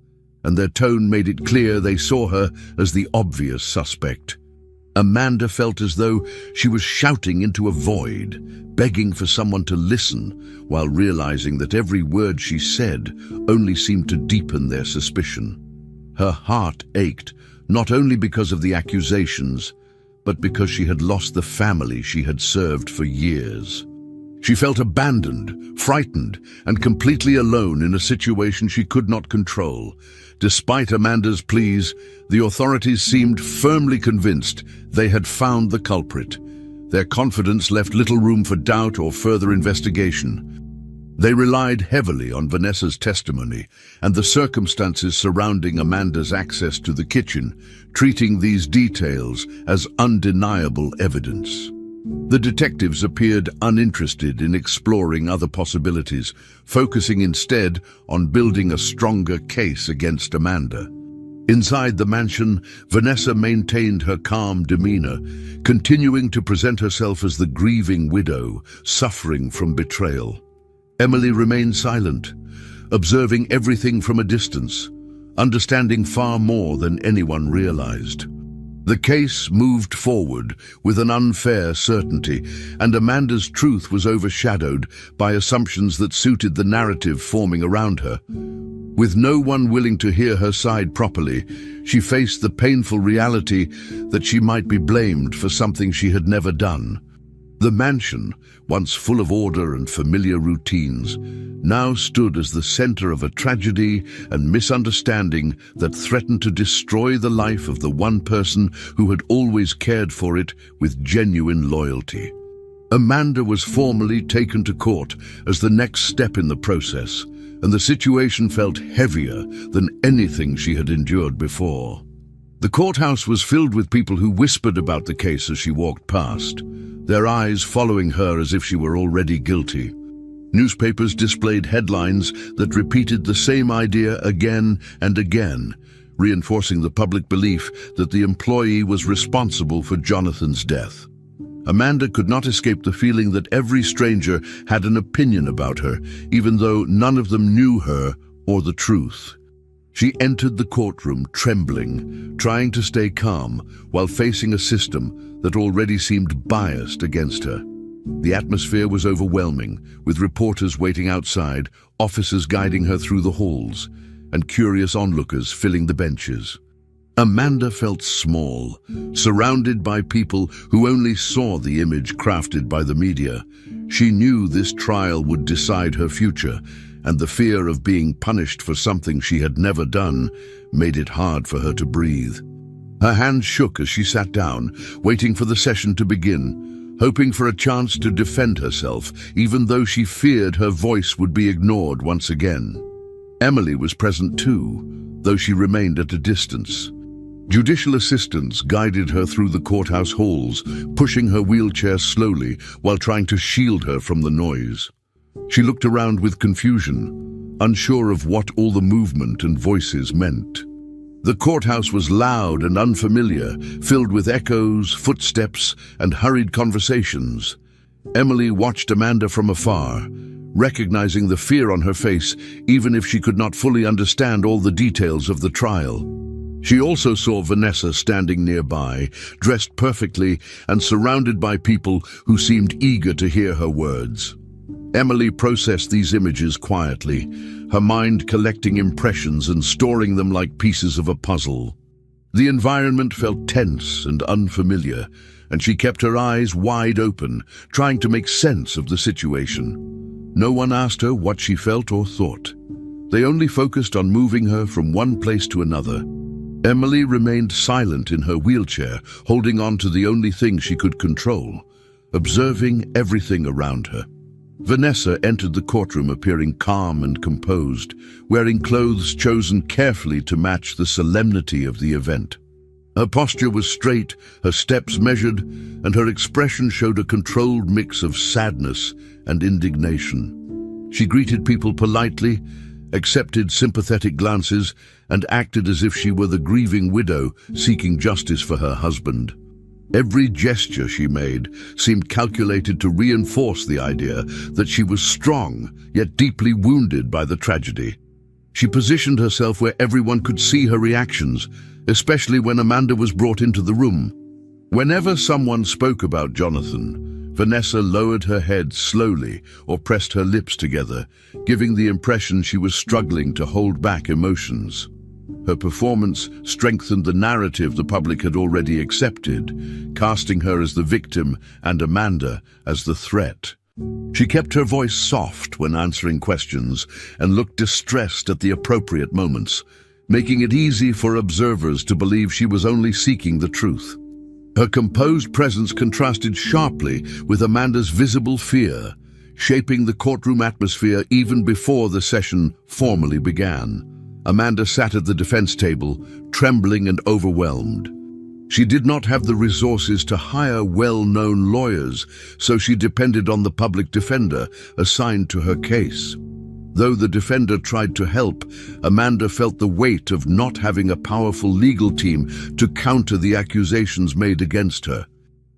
and their tone made it clear they saw her as the obvious suspect. Amanda felt as though she was shouting into a void, begging for someone to listen, while realizing that every word she said only seemed to deepen their suspicion. Her heart ached, not only because of the accusations, but because she had lost the family she had served for years. She felt abandoned, frightened, and completely alone in a situation she could not control. Despite Amanda's pleas, the authorities seemed firmly convinced they had found the culprit. Their confidence left little room for doubt or further investigation. They relied heavily on Vanessa's testimony and the circumstances surrounding Amanda's access to the kitchen, treating these details as undeniable evidence. The detectives appeared uninterested in exploring other possibilities, focusing instead on building a stronger case against Amanda. Inside the mansion, Vanessa maintained her calm demeanor, continuing to present herself as the grieving widow, suffering from betrayal. Emily remained silent, observing everything from a distance, understanding far more than anyone realized. The case moved forward with an unfair certainty, and Amanda's truth was overshadowed by assumptions that suited the narrative forming around her. With no one willing to hear her side properly, she faced the painful reality that she might be blamed for something she had never done. The mansion, once full of order and familiar routines, now stood as the center of a tragedy and misunderstanding that threatened to destroy the life of the one person who had always cared for it with genuine loyalty. Amanda was formally taken to court as the next step in the process, and the situation felt heavier than anything she had endured before. The courthouse was filled with people who whispered about the case as she walked past, their eyes following her as if she were already guilty. Newspapers displayed headlines that repeated the same idea again and again, reinforcing the public belief that the employee was responsible for Jonathan's death. Amanda could not escape the feeling that every stranger had an opinion about her, even though none of them knew her or the truth. She entered the courtroom trembling, trying to stay calm while facing a system that already seemed biased against her. The atmosphere was overwhelming, with reporters waiting outside, officers guiding her through the halls, and curious onlookers filling the benches. Amanda felt small, surrounded by people who only saw the image crafted by the media. She knew this trial would decide her future, and the fear of being punished for something she had never done made it hard for her to breathe. Her hands shook as she sat down, waiting for the session to begin, hoping for a chance to defend herself, even though she feared her voice would be ignored once again. Emily was present too, though she remained at a distance. Judicial assistants guided her through the courthouse halls, pushing her wheelchair slowly while trying to shield her from the noise. She looked around with confusion, unsure of what all the movement and voices meant. The courthouse was loud and unfamiliar, filled with echoes, footsteps, and hurried conversations. Emily watched Amanda from afar, recognizing the fear on her face, even if she could not fully understand all the details of the trial. She also saw Vanessa standing nearby, dressed perfectly and surrounded by people who seemed eager to hear her words. Emily processed these images quietly, her mind collecting impressions and storing them like pieces of a puzzle. The environment felt tense and unfamiliar, and she kept her eyes wide open, trying to make sense of the situation. No one asked her what she felt or thought. They only focused on moving her from one place to another. Emily remained silent in her wheelchair, holding on to the only thing she could control, observing everything around her. Vanessa entered the courtroom appearing calm and composed, wearing clothes chosen carefully to match the solemnity of the event. Her posture was straight, her steps measured, and her expression showed a controlled mix of sadness and indignation. She greeted people politely, accepted sympathetic glances, and acted as if she were the grieving widow seeking justice for her husband. Every gesture she made seemed calculated to reinforce the idea that she was strong, yet deeply wounded by the tragedy. She positioned herself where everyone could see her reactions, especially when Amanda was brought into the room. Whenever someone spoke about Jonathan, Vanessa lowered her head slowly or pressed her lips together, giving the impression she was struggling to hold back emotions. Her performance strengthened the narrative the public had already accepted, casting her as the victim and Amanda as the threat. She kept her voice soft when answering questions and looked distressed at the appropriate moments, making it easy for observers to believe she was only seeking the truth. Her composed presence contrasted sharply with Amanda's visible fear, shaping the courtroom atmosphere even before the session formally began. Amanda sat at the defense table, trembling and overwhelmed. She did not have the resources to hire well-known lawyers, so she depended on the public defender assigned to her case. Though the defender tried to help, Amanda felt the weight of not having a powerful legal team to counter the accusations made against her.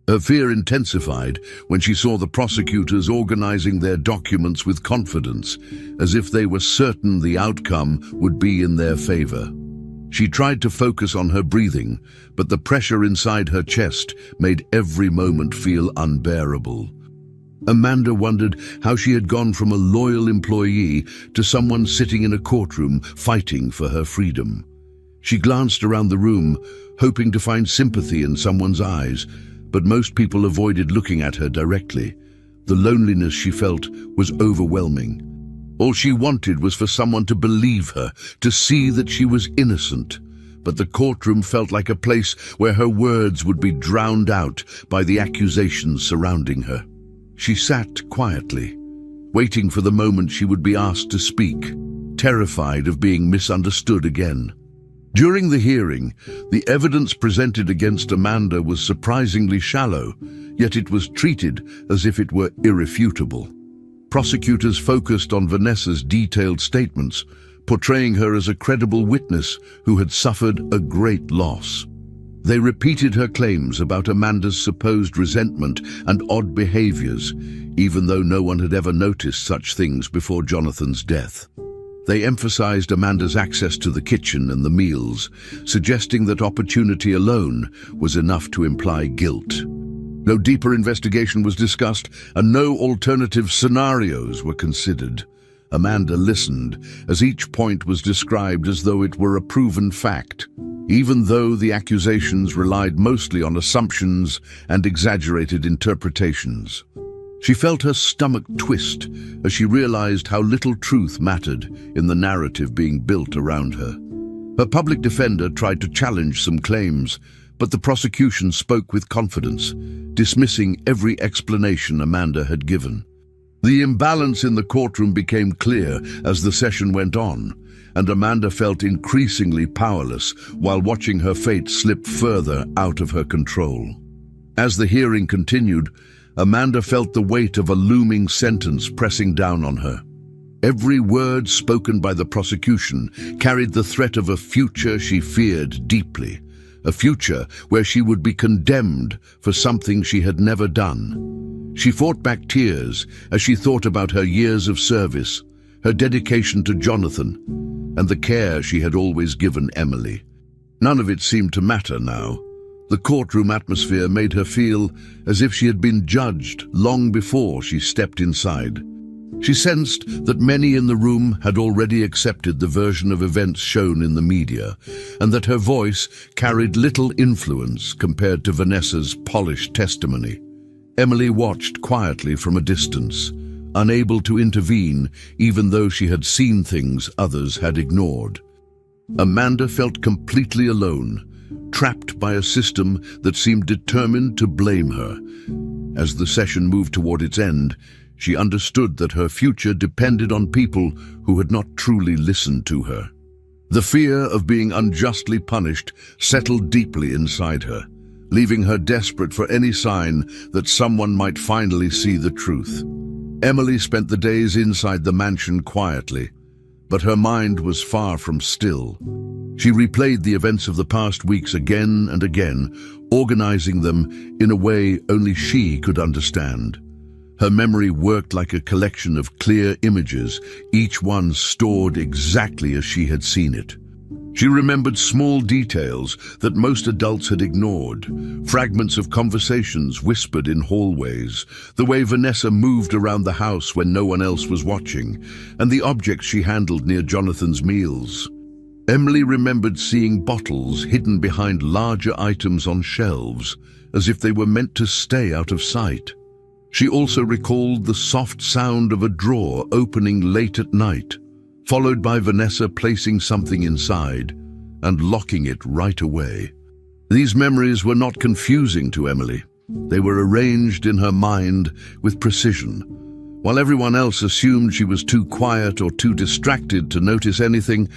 Her fear intensified when she saw the prosecutors organizing their documents with confidence, as if they were certain the outcome would be in their favor. She tried to focus on her breathing, but the pressure inside her chest made every moment feel unbearable. Amanda wondered how she had gone from a loyal employee to someone sitting in a courtroom fighting for her freedom. She glanced around the room, hoping to find sympathy in someone's eyes, but most people avoided looking at her directly. The loneliness she felt was overwhelming. All she wanted was for someone to believe her, to see that she was innocent. But the courtroom felt like a place where her words would be drowned out by the accusations surrounding her. She sat quietly, waiting for the moment she would be asked to speak, terrified of being misunderstood again. During the hearing, the evidence presented against Amanda was surprisingly shallow, yet it was treated as if it were irrefutable. Prosecutors focused on Vanessa's detailed statements, portraying her as a credible witness who had suffered a great loss. They repeated her claims about Amanda's supposed resentment and odd behaviors, even though no one had ever noticed such things before Jonathan's death. They emphasized Amanda's access to the kitchen and the meals, suggesting that opportunity alone was enough to imply guilt. No deeper investigation was discussed, and no alternative scenarios were considered. Amanda listened, as each point was described as though it were a proven fact, even though the accusations relied mostly on assumptions and exaggerated interpretations. She felt her stomach twist as she realized how little truth mattered in the narrative being built around her. Her public defender tried to challenge some claims, but the prosecution spoke with confidence, dismissing every explanation Amanda had given. The imbalance in the courtroom became clear as the session went on, and Amanda felt increasingly powerless while watching her fate slip further out of her control. As the hearing continued, Amanda felt the weight of a looming sentence pressing down on her. Every word spoken by the prosecution carried the threat of a future she feared deeply, a future where she would be condemned for something she had never done. She fought back tears as she thought about her years of service, her dedication to Jonathan, and the care she had always given Emily. None of it seemed to matter now. The courtroom atmosphere made her feel as if she had been judged long before she stepped inside. She sensed that many in the room had already accepted the version of events shown in the media, and that her voice carried little influence compared to Vanessa's polished testimony. Emily watched quietly from a distance, unable to intervene even though she had seen things others had ignored. Amanda felt completely alone, trapped by a system that seemed determined to blame her. As the session moved toward its end, she understood that her future depended on people who had not truly listened to her. The fear of being unjustly punished settled deeply inside her, leaving her desperate for any sign that someone might finally see the truth. Emily spent the days inside the mansion quietly, but her mind was far from still. She replayed the events of the past weeks again and again, organizing them in a way only she could understand. Her memory worked like a collection of clear images, each one stored exactly as she had seen it. She remembered small details that most adults had ignored, fragments of conversations whispered in hallways, the way Vanessa moved around the house when no one else was watching, and the objects she handled near Jonathan's meals. Emily remembered seeing bottles hidden behind larger items on shelves, as if they were meant to stay out of sight. She also recalled the soft sound of a drawer opening late at night, followed by Vanessa placing something inside and locking it right away. These memories were not confusing to Emily. They were arranged in her mind with precision. While everyone else assumed she was too quiet or too distracted to notice anything,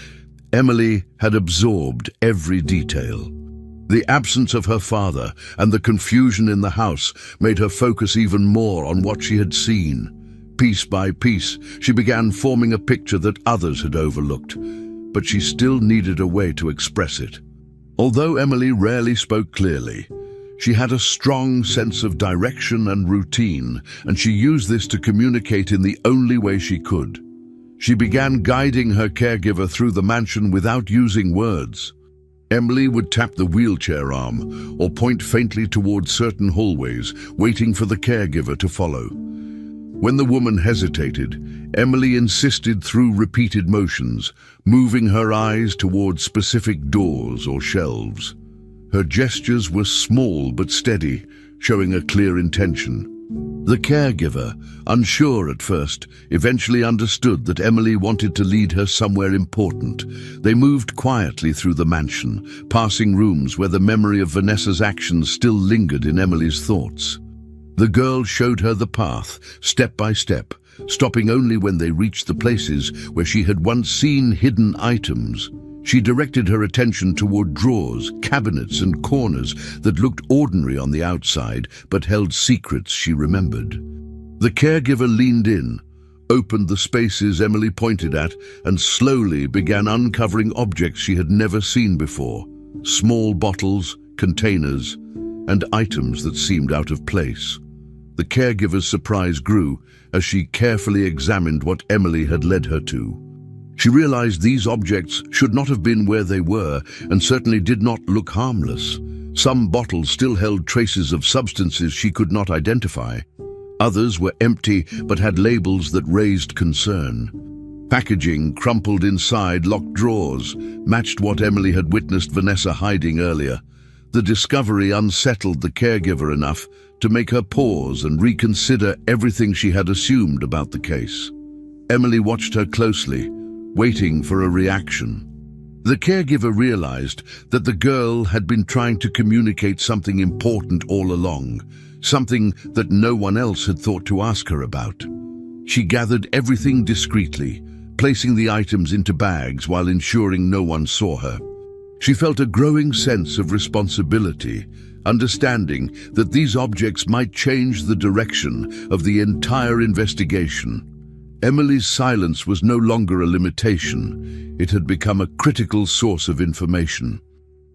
Emily had absorbed every detail. The absence of her father and the confusion in the house made her focus even more on what she had seen. Piece by piece, she began forming a picture that others had overlooked, but she still needed a way to express it. Although Emily rarely spoke clearly, she had a strong sense of direction and routine, and she used this to communicate in the only way she could. She began guiding her caregiver through the mansion without using words. Emily would tap the wheelchair arm or point faintly towards certain hallways, waiting for the caregiver to follow. When the woman hesitated, Emily insisted through repeated motions, moving her eyes towards specific doors or shelves. Her gestures were small but steady, showing a clear intention. The caregiver, unsure at first, eventually understood that Emily wanted to lead her somewhere important. They moved quietly through the mansion, passing rooms where the memory of Vanessa's actions still lingered in Emily's thoughts. The girl showed her the path, step by step, stopping only when they reached the places where she had once seen hidden items. She directed her attention toward drawers, cabinets, and corners that looked ordinary on the outside but held secrets she remembered. The caregiver leaned in, opened the spaces Emily pointed at, and slowly began uncovering objects she had never seen before. Small bottles, containers, and items that seemed out of place. The caregiver's surprise grew as she carefully examined what Emily had led her to. She realized these objects should not have been where they were and certainly did not look harmless. Some bottles still held traces of substances she could not identify. Others were empty but had labels that raised concern. Packaging, crumpled inside locked drawers, matched what Emily had witnessed Vanessa hiding earlier. The discovery unsettled the caregiver enough to make her pause and reconsider everything she had assumed about the case. Emily watched her closely, waiting for a reaction. The caregiver realized that the girl had been trying to communicate something important all along, something that no one else had thought to ask her about. She gathered everything discreetly, placing the items into bags while ensuring no one saw her. She felt a growing sense of responsibility, understanding that these objects might change the direction of the entire investigation. Emily's silence was no longer a limitation. It had become a critical source of information.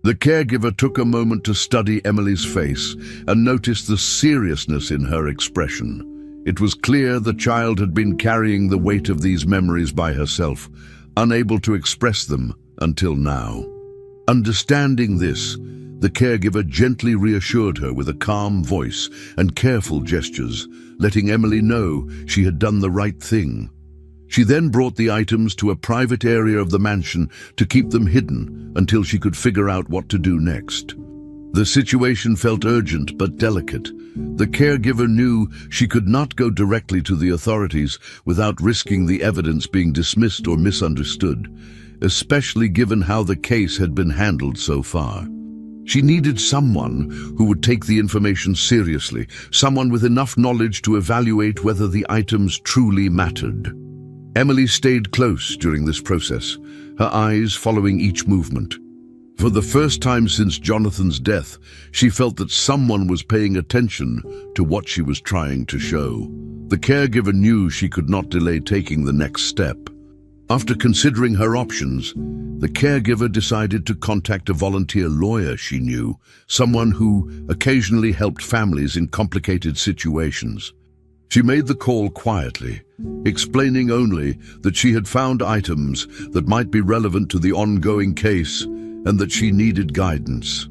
The caregiver took a moment to study Emily's face and noticed the seriousness in her expression. It was clear the child had been carrying the weight of these memories by herself, unable to express them until now. Understanding this, the caregiver gently reassured her with a calm voice and careful gestures, letting Emily know she had done the right thing. She then brought the items to a private area of the mansion to keep them hidden until she could figure out what to do next. The situation felt urgent but delicate. The caregiver knew she could not go directly to the authorities without risking the evidence being dismissed or misunderstood, especially given how the case had been handled so far. She needed someone who would take the information seriously, someone with enough knowledge to evaluate whether the items truly mattered. Emily stayed close during this process, her eyes following each movement. For the first time since Jonathan's death, she felt that someone was paying attention to what she was trying to show. The caregiver knew she could not delay taking the next step. After considering her options, the caregiver decided to contact a volunteer lawyer she knew, someone who occasionally helped families in complicated situations. She made the call quietly, explaining only that she had found items that might be relevant to the ongoing case and that she needed guidance.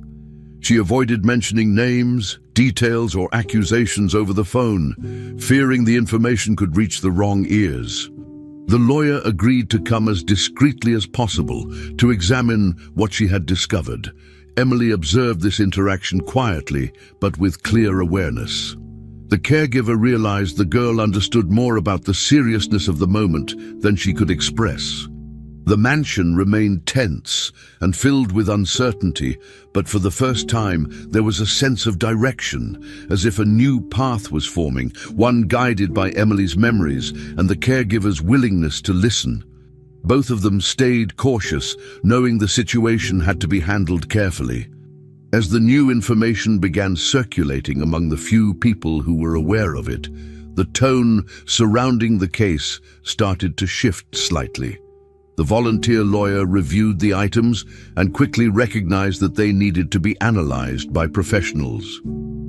She avoided mentioning names, details, or accusations over the phone, fearing the information could reach the wrong ears. The lawyer agreed to come as discreetly as possible to examine what she had discovered. Emily observed this interaction quietly, but with clear awareness. The caregiver realized the girl understood more about the seriousness of the moment than she could express. The mansion remained tense and filled with uncertainty, but for the first time there was a sense of direction, as if a new path was forming, one guided by Emily's memories and the caregiver's willingness to listen. Both of them stayed cautious, knowing the situation had to be handled carefully. As the new information began circulating among the few people who were aware of it, the tone surrounding the case started to shift slightly. The volunteer lawyer reviewed the items and quickly recognized that they needed to be analyzed by professionals.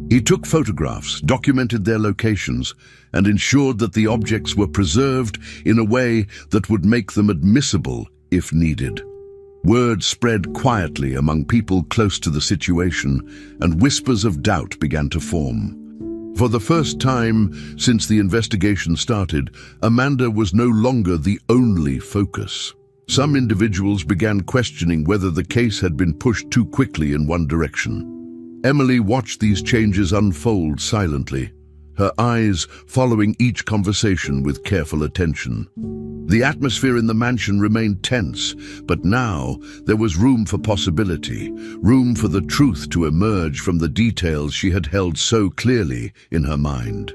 He took photographs, documented their locations, and ensured that the objects were preserved in a way that would make them admissible if needed. Word spread quietly among people close to the situation, and whispers of doubt began to form. For the first time since the investigation started, Amanda was no longer the only focus. Some individuals began questioning whether the case had been pushed too quickly in one direction. Emily watched these changes unfold silently, her eyes following each conversation with careful attention. The atmosphere in the mansion remained tense, but now there was room for possibility, room for the truth to emerge from the details she had held so clearly in her mind.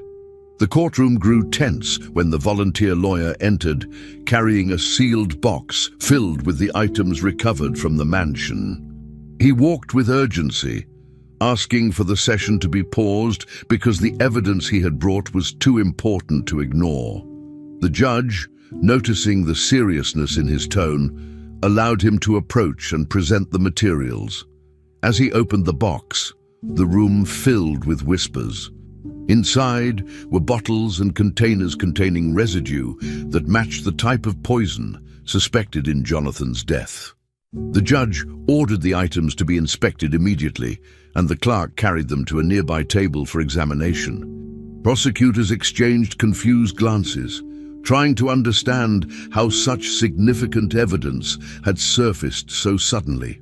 The courtroom grew tense when the volunteer lawyer entered, carrying a sealed box filled with the items recovered from the mansion. He walked with urgency, asking for the session to be paused because the evidence he had brought was too important to ignore. The judge, noticing the seriousness in his tone, allowed him to approach and present the materials. As he opened the box, the room filled with whispers. Inside were bottles and containers containing residue that matched the type of poison suspected in Jonathan's death. The judge ordered the items to be inspected immediately, and the clerk carried them to a nearby table for examination. Prosecutors exchanged confused glances, trying to understand how such significant evidence had surfaced so suddenly.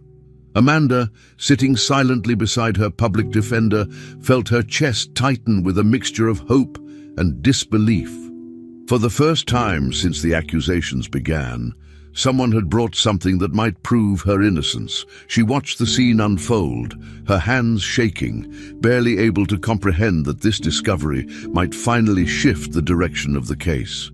Amanda, sitting silently beside her public defender, felt her chest tighten with a mixture of hope and disbelief. For the first time since the accusations began, someone had brought something that might prove her innocence. She watched the scene unfold, her hands shaking, barely able to comprehend that this discovery might finally shift the direction of the case.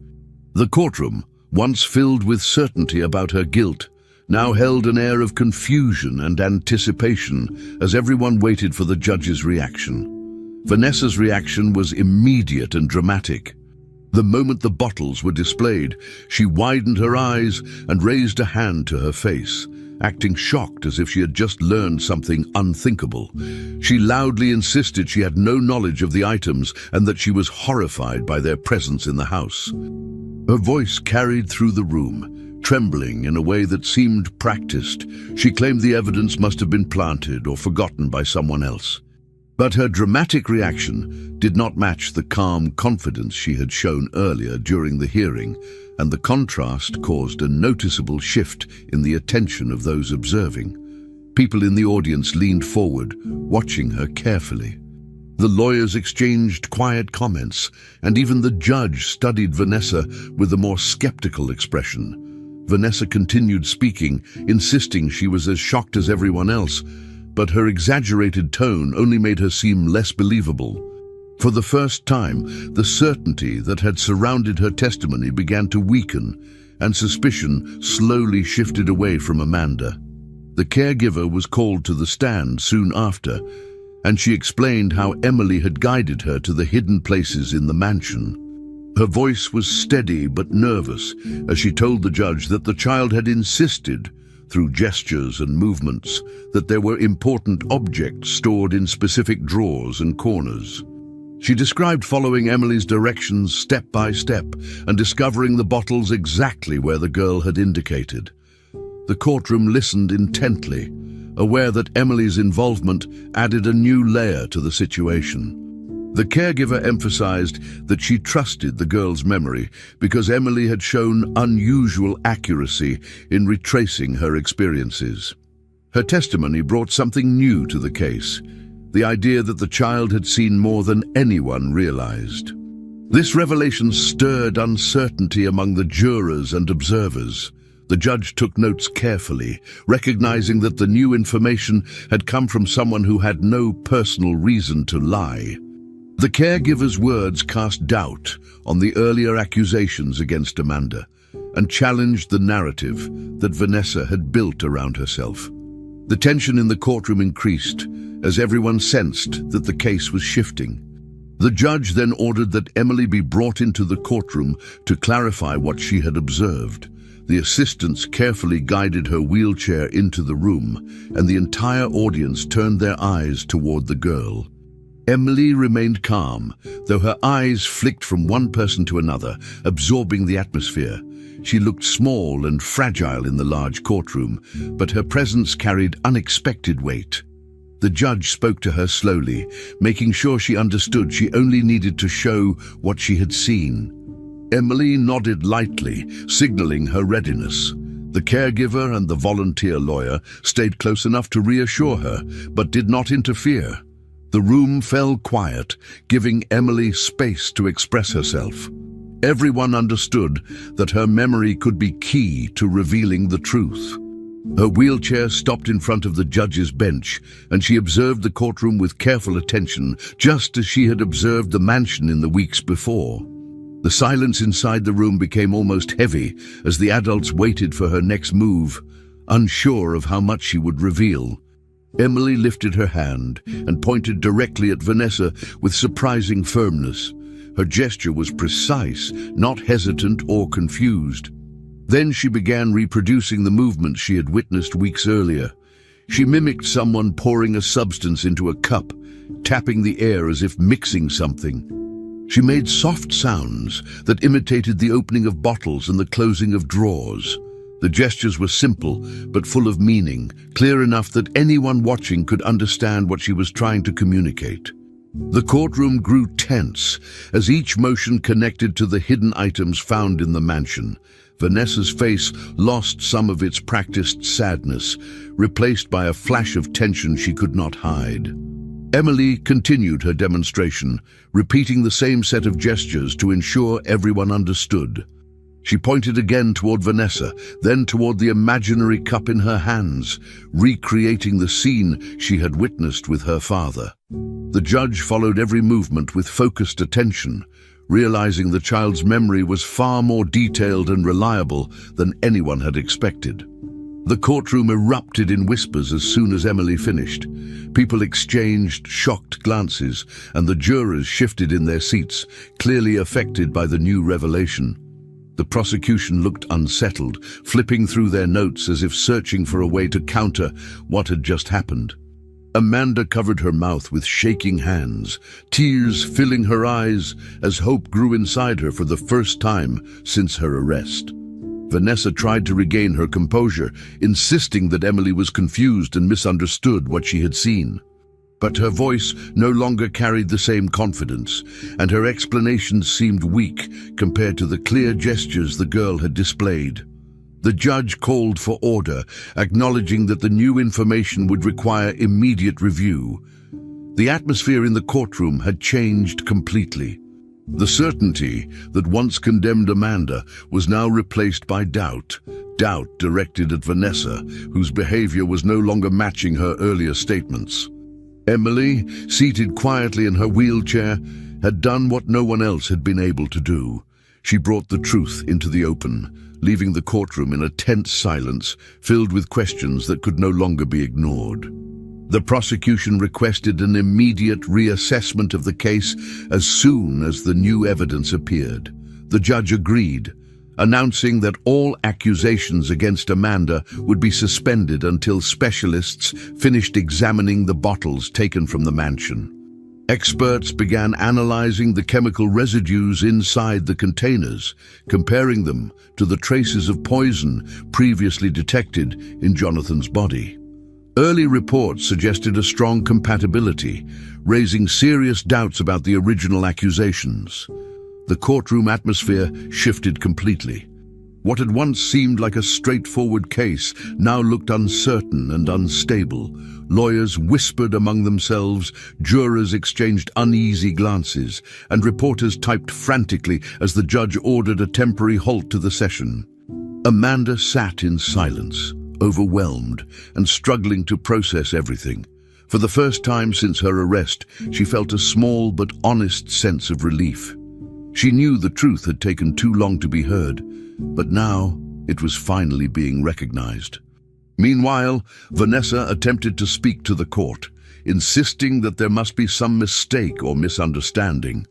The courtroom, once filled with certainty about her guilt, now held an air of confusion and anticipation as everyone waited for the judge's reaction. Vanessa's reaction was immediate and dramatic. The moment the bottles were displayed, she widened her eyes and raised a hand to her face, acting shocked as if she had just learned something unthinkable. She loudly insisted she had no knowledge of the items and that she was horrified by their presence in the house. Her voice carried through the room, trembling in a way that seemed practiced. She claimed the evidence must have been planted or forgotten by someone else. But her dramatic reaction did not match the calm confidence she had shown earlier during the hearing, and the contrast caused a noticeable shift in the attention of those observing. People in the audience leaned forward, watching her carefully. The lawyers exchanged quiet comments, and even the judge studied Vanessa with a more skeptical expression. Vanessa continued speaking, insisting she was as shocked as everyone else, but her exaggerated tone only made her seem less believable. For the first time, the certainty that had surrounded her testimony began to weaken, and suspicion slowly shifted away from Amanda. The caregiver was called to the stand soon after, and she explained how Emily had guided her to the hidden places in the mansion. Her voice was steady but nervous as she told the judge that the child had insisted, through gestures and movements, that there were important objects stored in specific drawers and corners. She described following Emily's directions step by step and discovering the bottles exactly where the girl had indicated. The courtroom listened intently, aware that Emily's involvement added a new layer to the situation. The caregiver emphasized that she trusted the girl's memory because Emily had shown unusual accuracy in retracing her experiences. Her testimony brought something new to the case, the idea that the child had seen more than anyone realized. This revelation stirred uncertainty among the jurors and observers. The judge took notes carefully, recognizing that the new information had come from someone who had no personal reason to lie. The caregiver's words cast doubt on the earlier accusations against Amanda and challenged the narrative that Vanessa had built around herself. The tension in the courtroom increased as everyone sensed that the case was shifting. The judge then ordered that Emily be brought into the courtroom to clarify what she had observed. The assistants carefully guided her wheelchair into the room, and the entire audience turned their eyes toward the girl. Emily remained calm, though her eyes flicked from one person to another, absorbing the atmosphere. She looked small and fragile in the large courtroom, but her presence carried unexpected weight. The judge spoke to her slowly, making sure she understood she only needed to show what she had seen. Emily nodded lightly, signaling her readiness. The caregiver and the volunteer lawyer stayed close enough to reassure her, but did not interfere. The room fell quiet, giving Emily space to express herself. Everyone understood that her memory could be key to revealing the truth. Her wheelchair stopped in front of the judge's bench, and she observed the courtroom with careful attention, just as she had observed the mansion in the weeks before. The silence inside the room became almost heavy as the adults waited for her next move, unsure of how much she would reveal. Emily lifted her hand and pointed directly at Vanessa with surprising firmness. Her gesture was precise, not hesitant or confused. Then she began reproducing the movements she had witnessed weeks earlier. She mimicked someone pouring a substance into a cup, tapping the air as if mixing something. She made soft sounds that imitated the opening of bottles and the closing of drawers. The gestures were simple, but full of meaning, clear enough that anyone watching could understand what she was trying to communicate. The courtroom grew tense as each motion connected to the hidden items found in the mansion. Vanessa's face lost some of its practiced sadness, replaced by a flash of tension she could not hide. Emily continued her demonstration, repeating the same set of gestures to ensure everyone understood. She pointed again toward Vanessa, then toward the imaginary cup in her hands, recreating the scene she had witnessed with her father. The judge followed every movement with focused attention, realizing the child's memory was far more detailed and reliable than anyone had expected. The courtroom erupted in whispers as soon as Emily finished. People exchanged shocked glances, and the jurors shifted in their seats, clearly affected by the new revelation. The prosecution looked unsettled, flipping through their notes as if searching for a way to counter what had just happened. Amanda covered her mouth with shaking hands, tears filling her eyes as hope grew inside her for the first time since her arrest. Vanessa tried to regain her composure, insisting that Emily was confused and misunderstood what she had seen. But her voice no longer carried the same confidence, and her explanations seemed weak compared to the clear gestures the girl had displayed. The judge called for order, acknowledging that the new information would require immediate review. The atmosphere in the courtroom had changed completely. The certainty that once condemned Amanda was now replaced by doubt directed at Vanessa, whose behavior was no longer matching her earlier statements. Emily, seated quietly in her wheelchair, had done what no one else had been able to do. She brought the truth into the open, leaving the courtroom in a tense silence filled with questions that could no longer be ignored. The prosecution requested an immediate reassessment of the case as soon as the new evidence appeared. The judge agreed, announcing that all accusations against Amanda would be suspended until specialists finished examining the bottles taken from the mansion. Experts began analyzing the chemical residues inside the containers, comparing them to the traces of poison previously detected in Jonathan's body. Early reports suggested a strong compatibility, raising serious doubts about the original accusations. The courtroom atmosphere shifted completely. What had once seemed like a straightforward case now looked uncertain and unstable. Lawyers whispered among themselves, jurors exchanged uneasy glances, and reporters typed frantically as the judge ordered a temporary halt to the session. Amanda sat in silence, overwhelmed and struggling to process everything. For the first time since her arrest, she felt a small but honest sense of relief. She knew the truth had taken too long to be heard, but now it was finally being recognized. Meanwhile, Vanessa attempted to speak to the court, insisting that there must be some mistake or misunderstanding.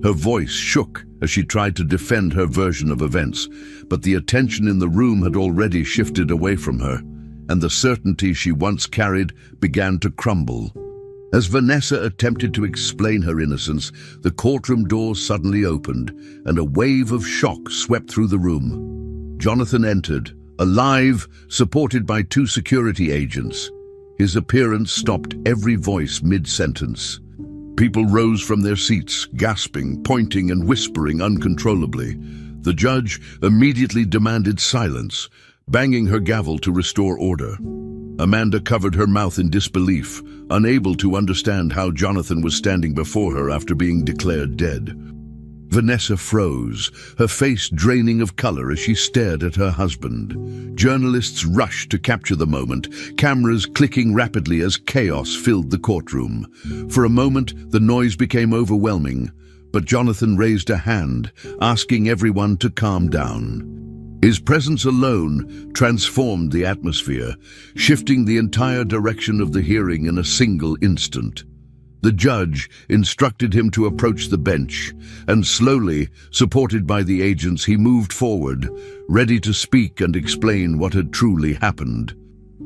Her voice shook as she tried to defend her version of events, but the attention in the room had already shifted away from her, and the certainty she once carried began to crumble. As Vanessa attempted to explain her innocence, the courtroom doors suddenly opened, and a wave of shock swept through the room. Jonathan entered, alive, supported by 2 security agents. His appearance stopped every voice mid-sentence. People rose from their seats, gasping, pointing and whispering uncontrollably. The judge immediately demanded silence, banging her gavel to restore order. Amanda covered her mouth in disbelief, unable to understand how Jonathan was standing before her after being declared dead. Vanessa froze, her face draining of color as she stared at her husband. Journalists rushed to capture the moment, cameras clicking rapidly as chaos filled the courtroom. For a moment, the noise became overwhelming, but Jonathan raised a hand, asking everyone to calm down. His presence alone transformed the atmosphere, shifting the entire direction of the hearing in a single instant. The judge instructed him to approach the bench, and slowly, supported by the agents, he moved forward, ready to speak and explain what had truly happened.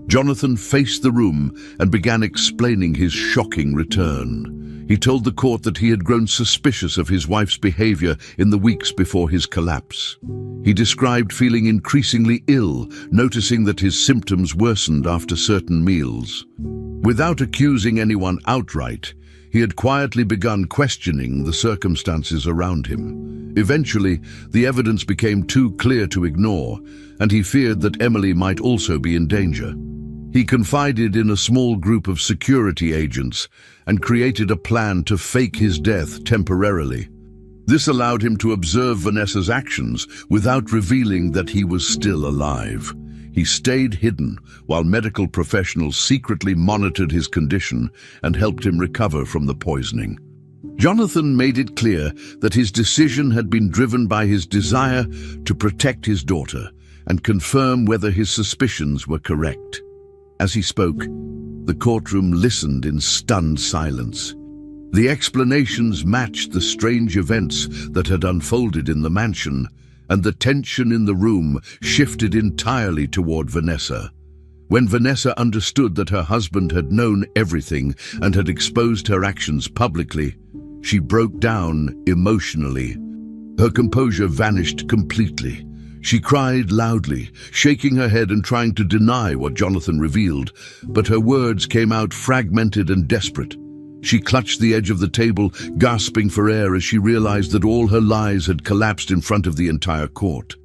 Jonathan faced the room and began explaining his shocking return. He told the court that he had grown suspicious of his wife's behavior in the weeks before his collapse. He described feeling increasingly ill, noticing that his symptoms worsened after certain meals. Without accusing anyone outright, he had quietly begun questioning the circumstances around him. Eventually, the evidence became too clear to ignore, and he feared that Emily might also be in danger. He confided in a small group of security agents and created a plan to fake his death temporarily. This allowed him to observe Vanessa's actions without revealing that he was still alive. He stayed hidden while medical professionals secretly monitored his condition and helped him recover from the poisoning. Jonathan made it clear that his decision had been driven by his desire to protect his daughter and confirm whether his suspicions were correct. As he spoke, the courtroom listened in stunned silence. The explanations matched the strange events that had unfolded in the mansion, and the tension in the room shifted entirely toward Vanessa. When Vanessa understood that her husband had known everything and had exposed her actions publicly, she broke down emotionally. Her composure vanished completely. She cried loudly, shaking her head and trying to deny what Jonathan revealed, but her words came out fragmented and desperate. She clutched the edge of the table, gasping for air as she realized that all her lies had collapsed in front of the entire court.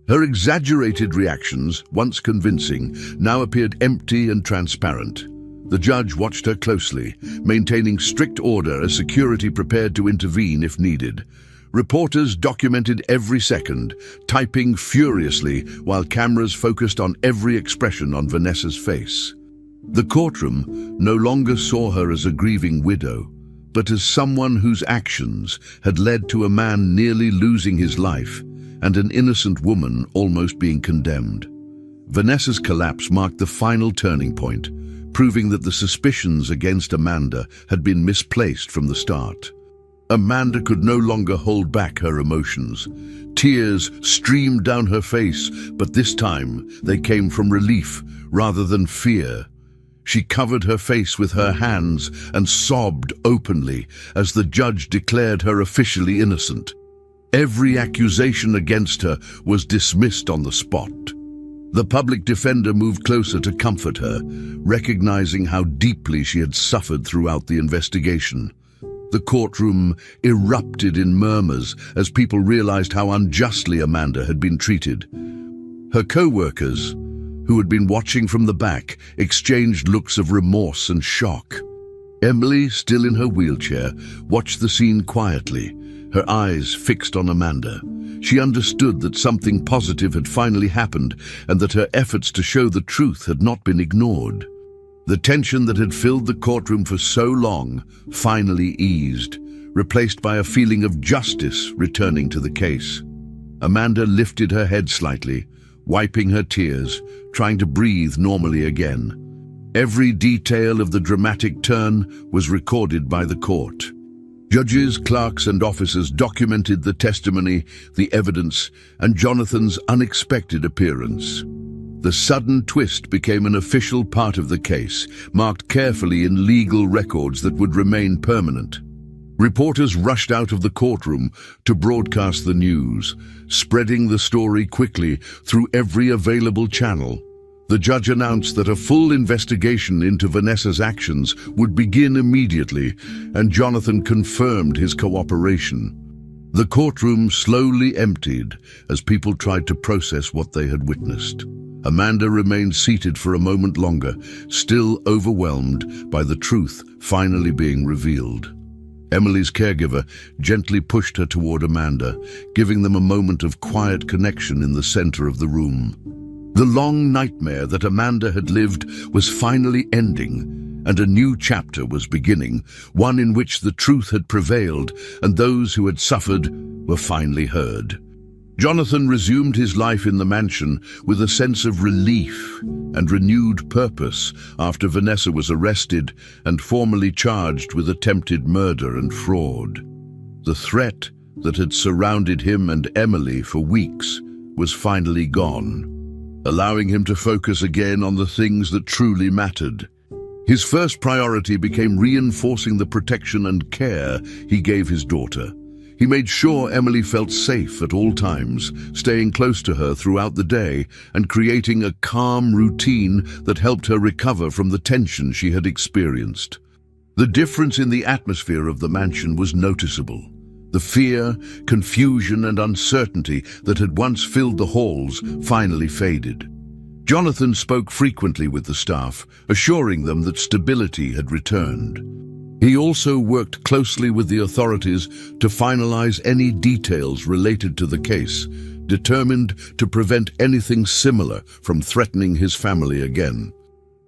Her exaggerated reactions, once convincing, now appeared empty and transparent. The judge watched her closely, maintaining strict order as security prepared to intervene if needed. Reporters documented every second, typing furiously while cameras focused on every expression on Vanessa's face. The courtroom no longer saw her as a grieving widow, but as someone whose actions had led to a man nearly losing his life and an innocent woman almost being condemned. Vanessa's collapse marked the final turning point, proving that the suspicions against Amanda had been misplaced from the start. Amanda could no longer hold back her emotions. Tears streamed down her face, but this time they came from relief rather than fear. She covered her face with her hands and sobbed openly as the judge declared her officially innocent. Every accusation against her was dismissed on the spot. The public defender moved closer to comfort her, recognizing how deeply she had suffered throughout the investigation. The courtroom erupted in murmurs as people realized how unjustly Amanda had been treated. Her co-workers, who had been watching from the back, exchanged looks of remorse and shock. Emily, still in her wheelchair, watched the scene quietly, her eyes fixed on Amanda. She understood that something positive had finally happened and that her efforts to show the truth had not been ignored. The tension that had filled the courtroom for so long finally eased, replaced by a feeling of justice returning to the case. Amanda lifted her head slightly, wiping her tears, trying to breathe normally again. Every detail of the dramatic turn was recorded by the court. Judges, clerks, and officers documented the testimony, the evidence, and Jonathan's unexpected appearance. The sudden twist became an official part of the case, marked carefully in legal records that would remain permanent. Reporters rushed out of the courtroom to broadcast the news, spreading the story quickly through every available channel. The judge announced that a full investigation into Vanessa's actions would begin immediately, and Jonathan confirmed his cooperation. The courtroom slowly emptied as people tried to process what they had witnessed. Amanda remained seated for a moment longer, still overwhelmed by the truth finally being revealed. Emily's caregiver gently pushed her toward Amanda, giving them a moment of quiet connection in the center of the room. The long nightmare that Amanda had lived was finally ending, and a new chapter was beginning, one in which the truth had prevailed and those who had suffered were finally heard. Jonathan resumed his life in the mansion with a sense of relief and renewed purpose after Vanessa was arrested and formally charged with attempted murder and fraud. The threat that had surrounded him and Emily for weeks was finally gone, allowing him to focus again on the things that truly mattered. His first priority became reinforcing the protection and care he gave his daughter. He made sure Emily felt safe at all times, staying close to her throughout the day and creating a calm routine that helped her recover from the tension she had experienced. The difference in the atmosphere of the mansion was noticeable. The fear, confusion, and uncertainty that had once filled the halls finally faded. Jonathan spoke frequently with the staff, assuring them that stability had returned. He also worked closely with the authorities to finalize any details related to the case, determined to prevent anything similar from threatening his family again.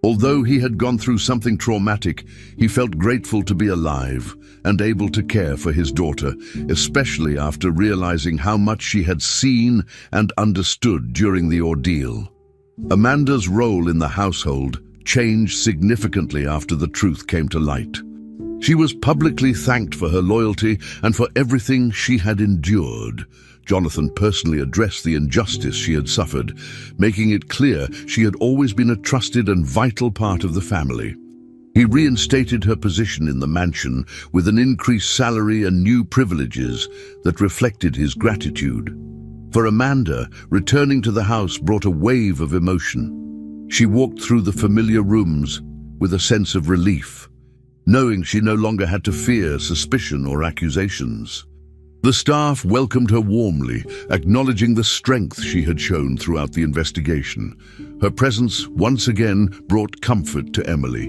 Although he had gone through something traumatic, he felt grateful to be alive and able to care for his daughter, especially after realizing how much she had seen and understood during the ordeal. Amanda's role in the household changed significantly after the truth came to light. She was publicly thanked for her loyalty and for everything she had endured. Jonathan personally addressed the injustice she had suffered, making it clear she had always been a trusted and vital part of the family. He reinstated her position in the mansion with an increased salary and new privileges that reflected his gratitude. For Amanda, returning to the house brought a wave of emotion. She walked through the familiar rooms with a sense of relief, knowing she no longer had to fear suspicion or accusations. The staff welcomed her warmly, acknowledging the strength she had shown throughout the investigation. Her presence once again brought comfort to Emily,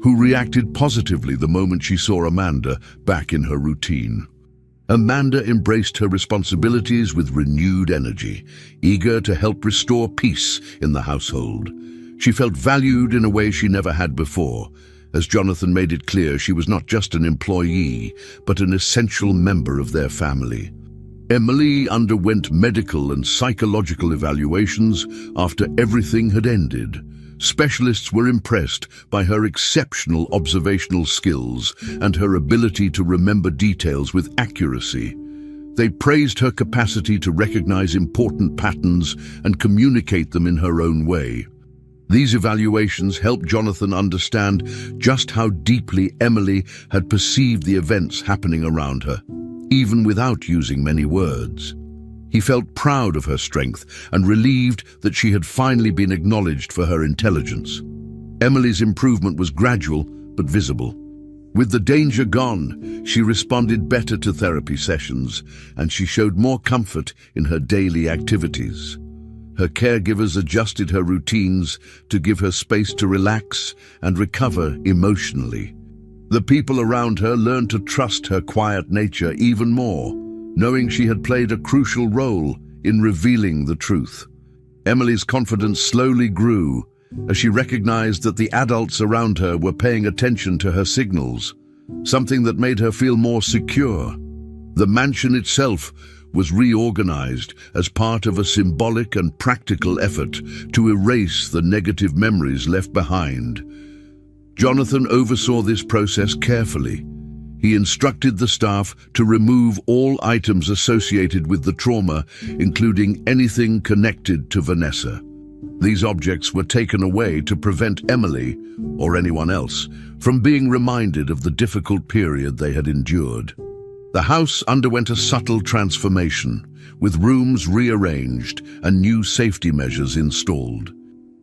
who reacted positively the moment she saw Amanda back in her routine. Amanda embraced her responsibilities with renewed energy, eager to help restore peace in the household. She felt valued in a way she never had before. As Jonathan made it clear, she was not just an employee, but an essential member of their family. Emily underwent medical and psychological evaluations after everything had ended. Specialists were impressed by her exceptional observational skills and her ability to remember details with accuracy. They praised her capacity to recognize important patterns and communicate them in her own way. These evaluations helped Jonathan understand just how deeply Emily had perceived the events happening around her, even without using many words. He felt proud of her strength and relieved that she had finally been acknowledged for her intelligence. Emily's improvement was gradual but visible. With the danger gone, she responded better to therapy sessions, and she showed more comfort in her daily activities. Her caregivers adjusted her routines to give her space to relax and recover emotionally. The people around her learned to trust her quiet nature even more, knowing she had played a crucial role in revealing the truth. Emily's confidence slowly grew as she recognized that the adults around her were paying attention to her signals, something that made her feel more secure. The mansion itself was reorganized as part of a symbolic and practical effort to erase the negative memories left behind. Jonathan oversaw this process carefully. He instructed the staff to remove all items associated with the trauma, including anything connected to Vanessa. These objects were taken away to prevent Emily, or anyone else, from being reminded of the difficult period they had endured. The house underwent a subtle transformation, with rooms rearranged and new safety measures installed.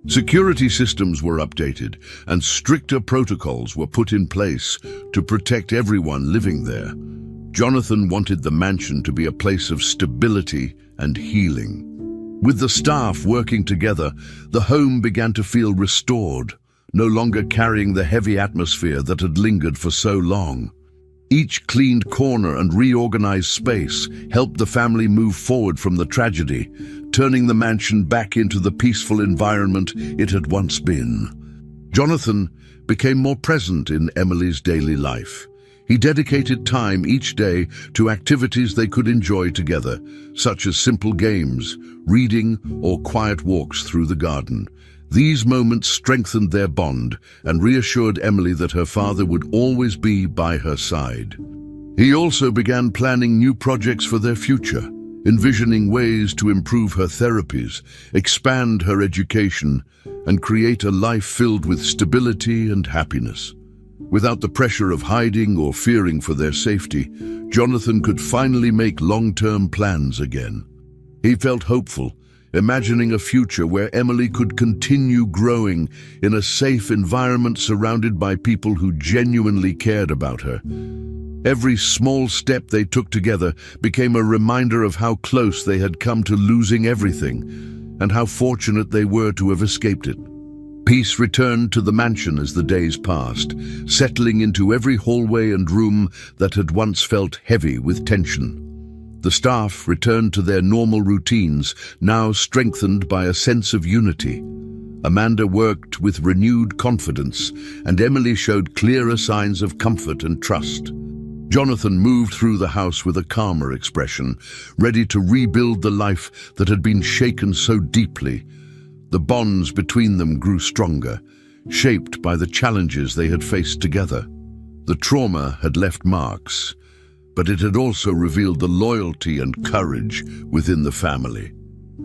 Security systems were updated, and stricter protocols were put in place to protect everyone living there. Jonathan wanted the mansion to be a place of stability and healing. With the staff working together, the home began to feel restored, no longer carrying the heavy atmosphere that had lingered for so long. Each cleaned corner and reorganized space helped the family move forward from the tragedy, turning the mansion back into the peaceful environment it had once been. Jonathan became more present in Emily's daily life. He dedicated time each day to activities they could enjoy together, such as simple games, reading, or quiet walks through the garden. These moments strengthened their bond and reassured Emily that her father would always be by her side. He also began planning new projects for their future, envisioning ways to improve her therapies, expand her education, and create a life filled with stability and happiness. Without the pressure of hiding or fearing for their safety, Jonathan could finally make long-term plans again. He felt hopeful, imagining a future where Emily could continue growing in a safe environment surrounded by people who genuinely cared about her. Every small step they took together became a reminder of how close they had come to losing everything, and how fortunate they were to have escaped it. Peace returned to the mansion as the days passed, settling into every hallway and room that had once felt heavy with tension. The staff returned to their normal routines, now strengthened by a sense of unity. Amanda worked with renewed confidence, and Emily showed clearer signs of comfort and trust. Jonathan moved through the house with a calmer expression, ready to rebuild the life that had been shaken so deeply. The bonds between them grew stronger, shaped by the challenges they had faced together. The trauma had left marks, but it had also revealed the loyalty and courage within the family.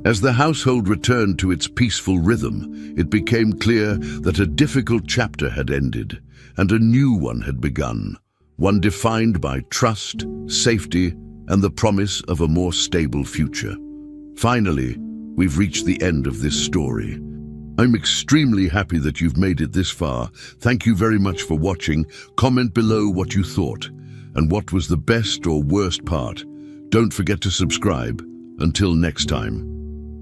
As the household returned to its peaceful rhythm, it became clear that a difficult chapter had ended and a new one had begun, one defined by trust, safety, and the promise of a more stable future. Finally, we've reached the end of this story. I'm extremely happy that you've made it this far. Thank you very much for watching. Comment below what you thought and what was the best or worst part. Don't forget to subscribe. Until next time.